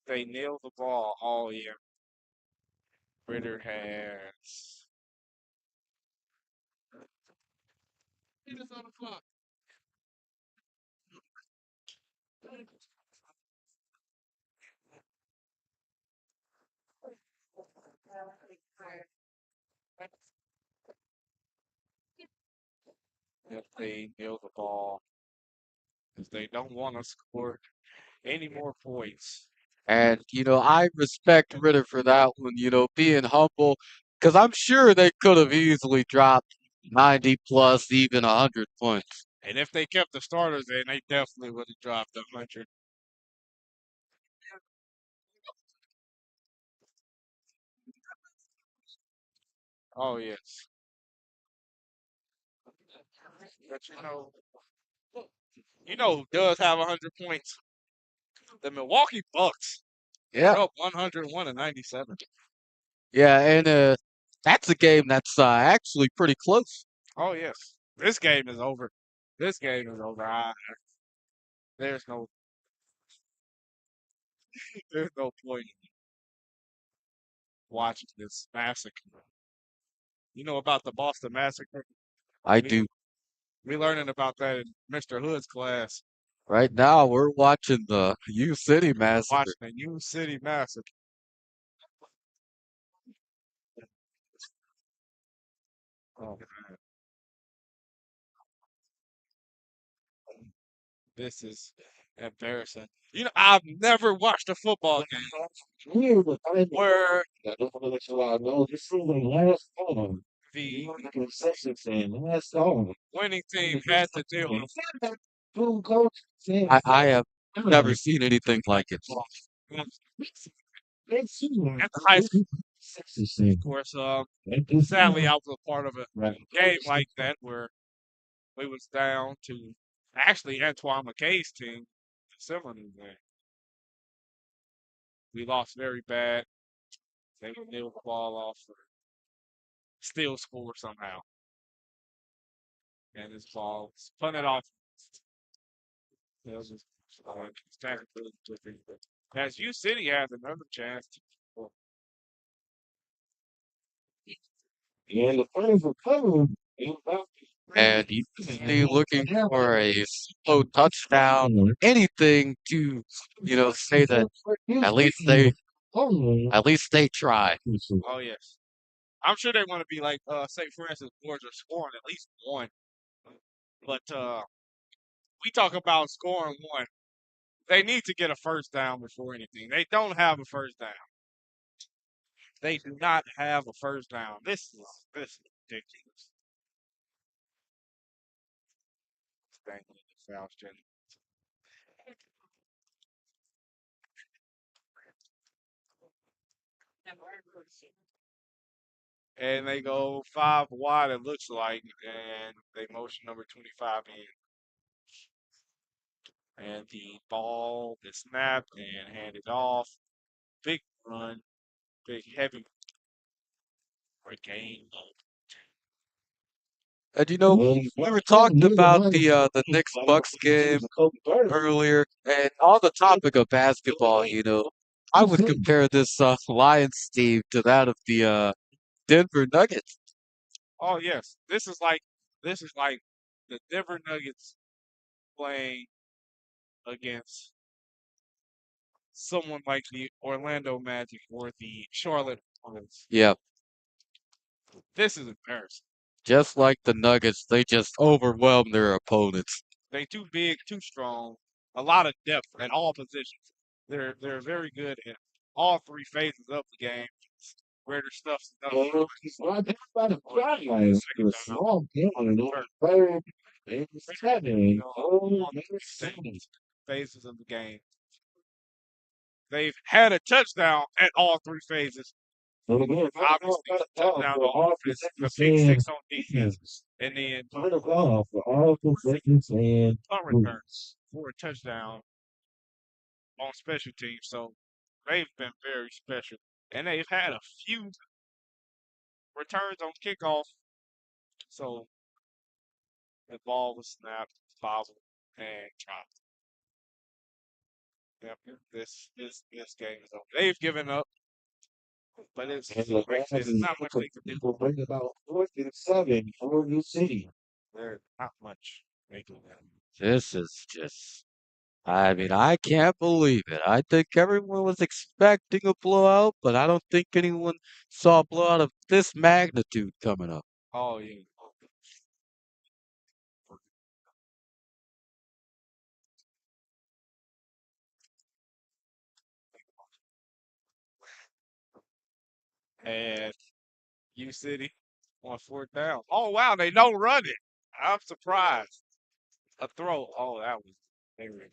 they nailed the ball all year. Ritter has. It is on the clock. If they nail the ball, because they don't want to score any more points. And, I respect Ritter for that one, being humble, because I'm sure they could have easily dropped 90 plus, even 100 points. And if they kept the starters in, they definitely would have dropped 100. Oh, yes. But who does have 100 points? The Milwaukee Bucks. Yeah, They're up 101-97. yeah, and that's a game that's actually pretty close. Oh, yes. This game is over. This game is over. There's no there's no point in watching this massacre. You know about the Boston Massacre? I We do. we learning about that in Mr. Hood's class. Right now, we're watching the U City Massacre. Watching the New City Massacre. Oh man, this is embarrassing. I've never watched a football game Here, the final where I don't want to let you all know this is the last song. the You can concession saying last song. winning team had to deal with Boom coach saying I have never seen anything like it. let's see at the high school. concession saying. Of course, And sadly, I was a part of a right. game like that where we was down to Actually, Antoine McKay's team, similar to that. We lost very bad. They would nail the ball off or still score somehow. And this ball punted off. It was just, tactically different. As U City has another chance to. And the fans were coming. And you see looking for a slow touchdown, anything to, say that at least they at least they try. Oh yes, I'm sure they want to be like, say for instance, Georgia scoring at least one. But we talk about scoring one. They need to get a first down before anything. They don't have a first down. They do not have a first down. This is ridiculous. Dangling the South Gen. And they go five wide, it looks like, and they motion number 25 in. And the ball is snapped and handed off. Big run, big heavy gain. And And we were one talking near the about line is the Knicks Bucks game Kobe Bryant. earlier, and on the topic of basketball, I would compare this Lions team to that of the Denver Nuggets. Oh yes, this is like the Denver Nuggets playing against someone like the Orlando Magic or the Charlotte Hornets. Yeah, This is embarrassing. just like the Nuggets, they just overwhelm their opponents. They too big, too strong, a lot of depth at all positions. They're very good at all three phases of the game. Where their stuff's done And he's not that by the the sideline. second The time out. small game on the First, third and seven. Oh, all number three seven. phases of the game. They've had a touchdown at all three phases. And again, Obviously, got a a call touchdown for on all offense, a possessions pick and six on defense, defense. and then Got a call for all possessions and punt return boots. for a touchdown on special teams. So they've been very special. And they've had a few returns on kickoff. So the ball was snapped, fouled, and dropped. Yep, this game is over. They've given up, but it's And the like I said, Rams it's is not able much to they can do. will bring about 4th and 7 for New City. There's not much they can do. This is just, I mean, I can't believe it. I think everyone was expecting a blowout, but I don't think anyone saw a blowout of this magnitude coming up. Oh yeah. And U City on fourth down. Oh wow, they don't run it. I'm surprised. A throw. Oh, that was very.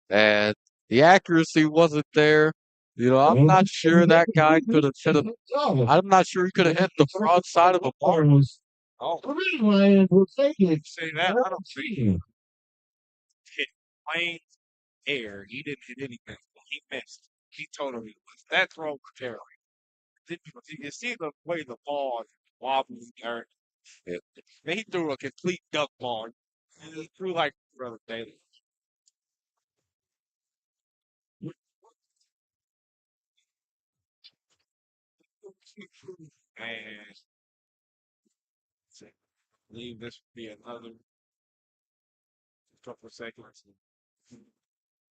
And the accuracy wasn't there. I'm And not sure that guy could have hit him. I'm not sure he could have hit the front side of the bar. Oh, The Red Lions will take it. say that. I don't think he hit plain air. He didn't hit anything. He missed. He totally missed. That throw was terrible. You can see the way the ball wobbling there. Then he threw a complete duck ball. He threw like Brother Daly. And I believe this would be another couple of seconds.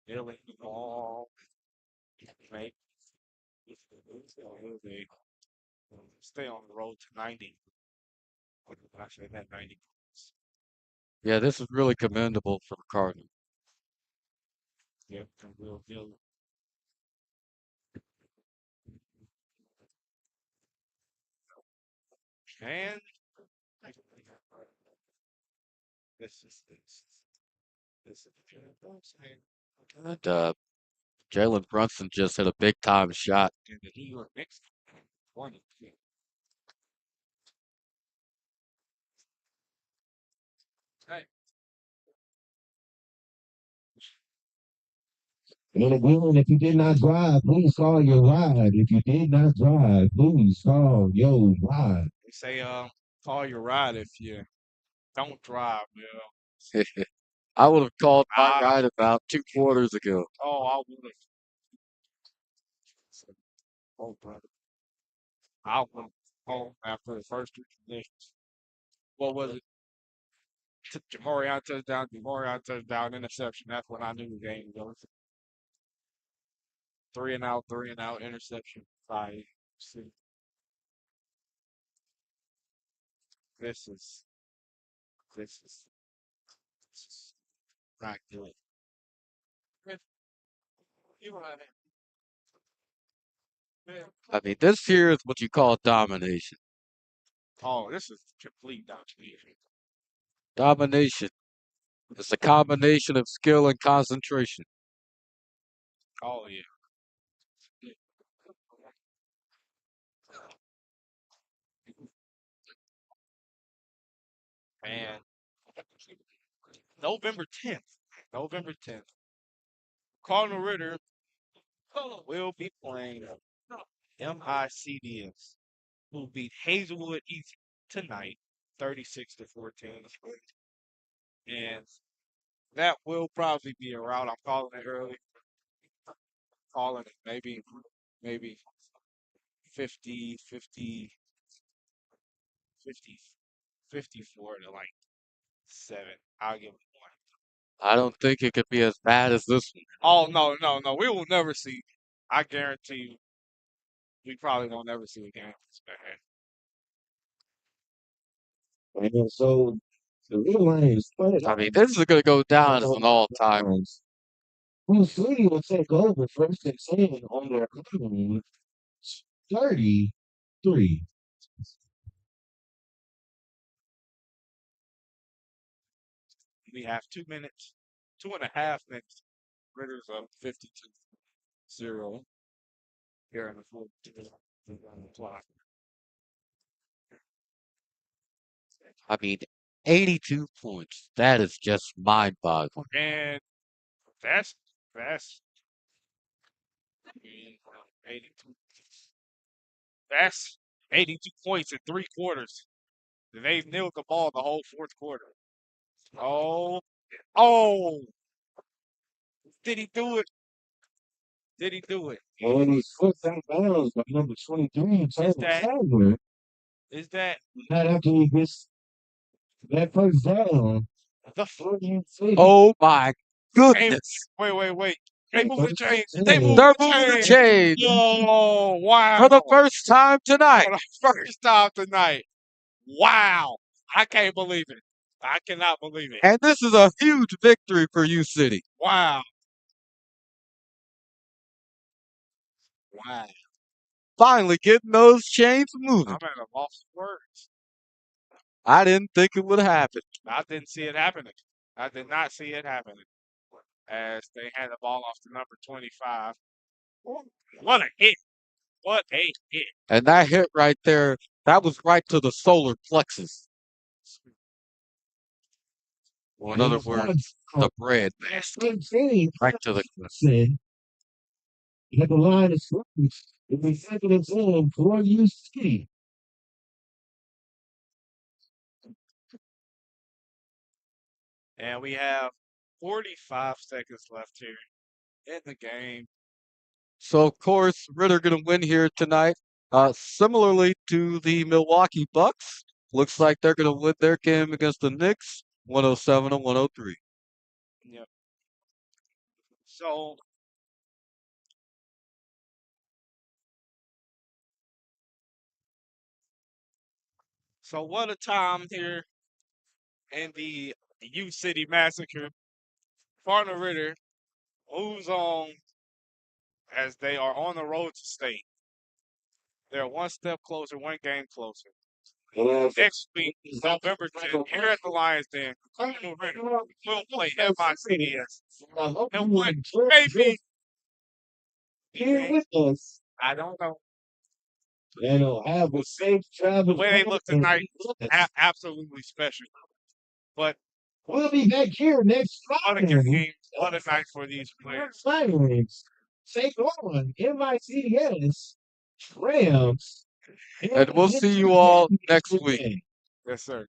Nearly the ball. Make they stay on the road to 90. Actually, that 90 points. Yeah, this is really commendable for the Cardinals. Yep, and we'll deal. And this is this. This is And Jalen Brunson just hit a big time shot. in the New York Knicks. 20. Hey, And again, if you did not drive, please call your ride. If you did not drive, please call your ride. They say, call your ride if you don't drive, I would have called my I, ride about 2 quarters ago. I would have. Oh, brother. I went home after the first three conditions. What was it? Jamorion touchdown, interception. That's when I knew the game was over. Three and out, interception. Five. See, this is this is this is not good. You know what I mean? I mean, this here is what you call domination. Oh, this is complete domination. Domination. It's a combination of skill and concentration. Oh yeah, man. November 10th. November 10th. Cardinal Ritter will be playing MICDS, who beat Hazelwood East tonight, 36-14. And that will probably be a route. I'm calling it early. Calling it maybe 50, 50, 50, 54 to like 7. I'll give it one. I don't think it could be as bad as this one. Oh no, no, no. We will never see. I guarantee you, we probably won't ever see a game this bad. And so the real line is I mean, this is going to go down as an all-time. Blue City will take over first and 10 on their own 33. We have 2 minutes, 2.5 minutes. Ritter's up 52-0 here in the fourth clock. I mean, 82 points. That is just mind-boggling. And that's 82. That's 82 points in 3 quarters. They've nilled the ball the whole fourth quarter. Oh, oh! Did he do it? Did he do it? And he's flipped that bounds by number 23, Taylor Sadler. Is that Not after he gets that first down. the? Oh my Hey, goodness! wait! They moved the chain. They moved They're the moving the chain. chain Oh wow! for the first time tonight. For the first time tonight. Wow! I can't believe it. I cannot believe it. And this is a huge victory for U City. Wow! Wow! Finally getting those chains moving. I'm at a loss of words. I didn't think it would happen. I didn't see it happening. I did not see it happening. As they had the ball off to number 25. What a hit! What a hit! And that hit right there, that was right to the solar plexus. Or in other words, the bread basket. Right to the At the line of scrimmage, if we second and 10 for U City. And we have 45 seconds left here in the game. So of course, Ritter gonna win here tonight. Similarly to the Milwaukee Bucks, looks like they're gonna win their game against the Knicks, 107-103. Yep. So what a time here in the U City Massacre. Cardinal Ritter moves on as they are on the road to state. They're one step closer, one game closer. Next week, November 10th, here at the Lions Den, Cardinal Ritter will play MICDS. And what? Maybe. Here with us. I don't know. And he'll have a safe travel. The way they look tonight, absolutely special. But We'll be back here next What a Friday. game. What a night for these players. Fridays. Take on MICS, Rams, and And the we'll see District you all next Championship week. game. Yes, sir.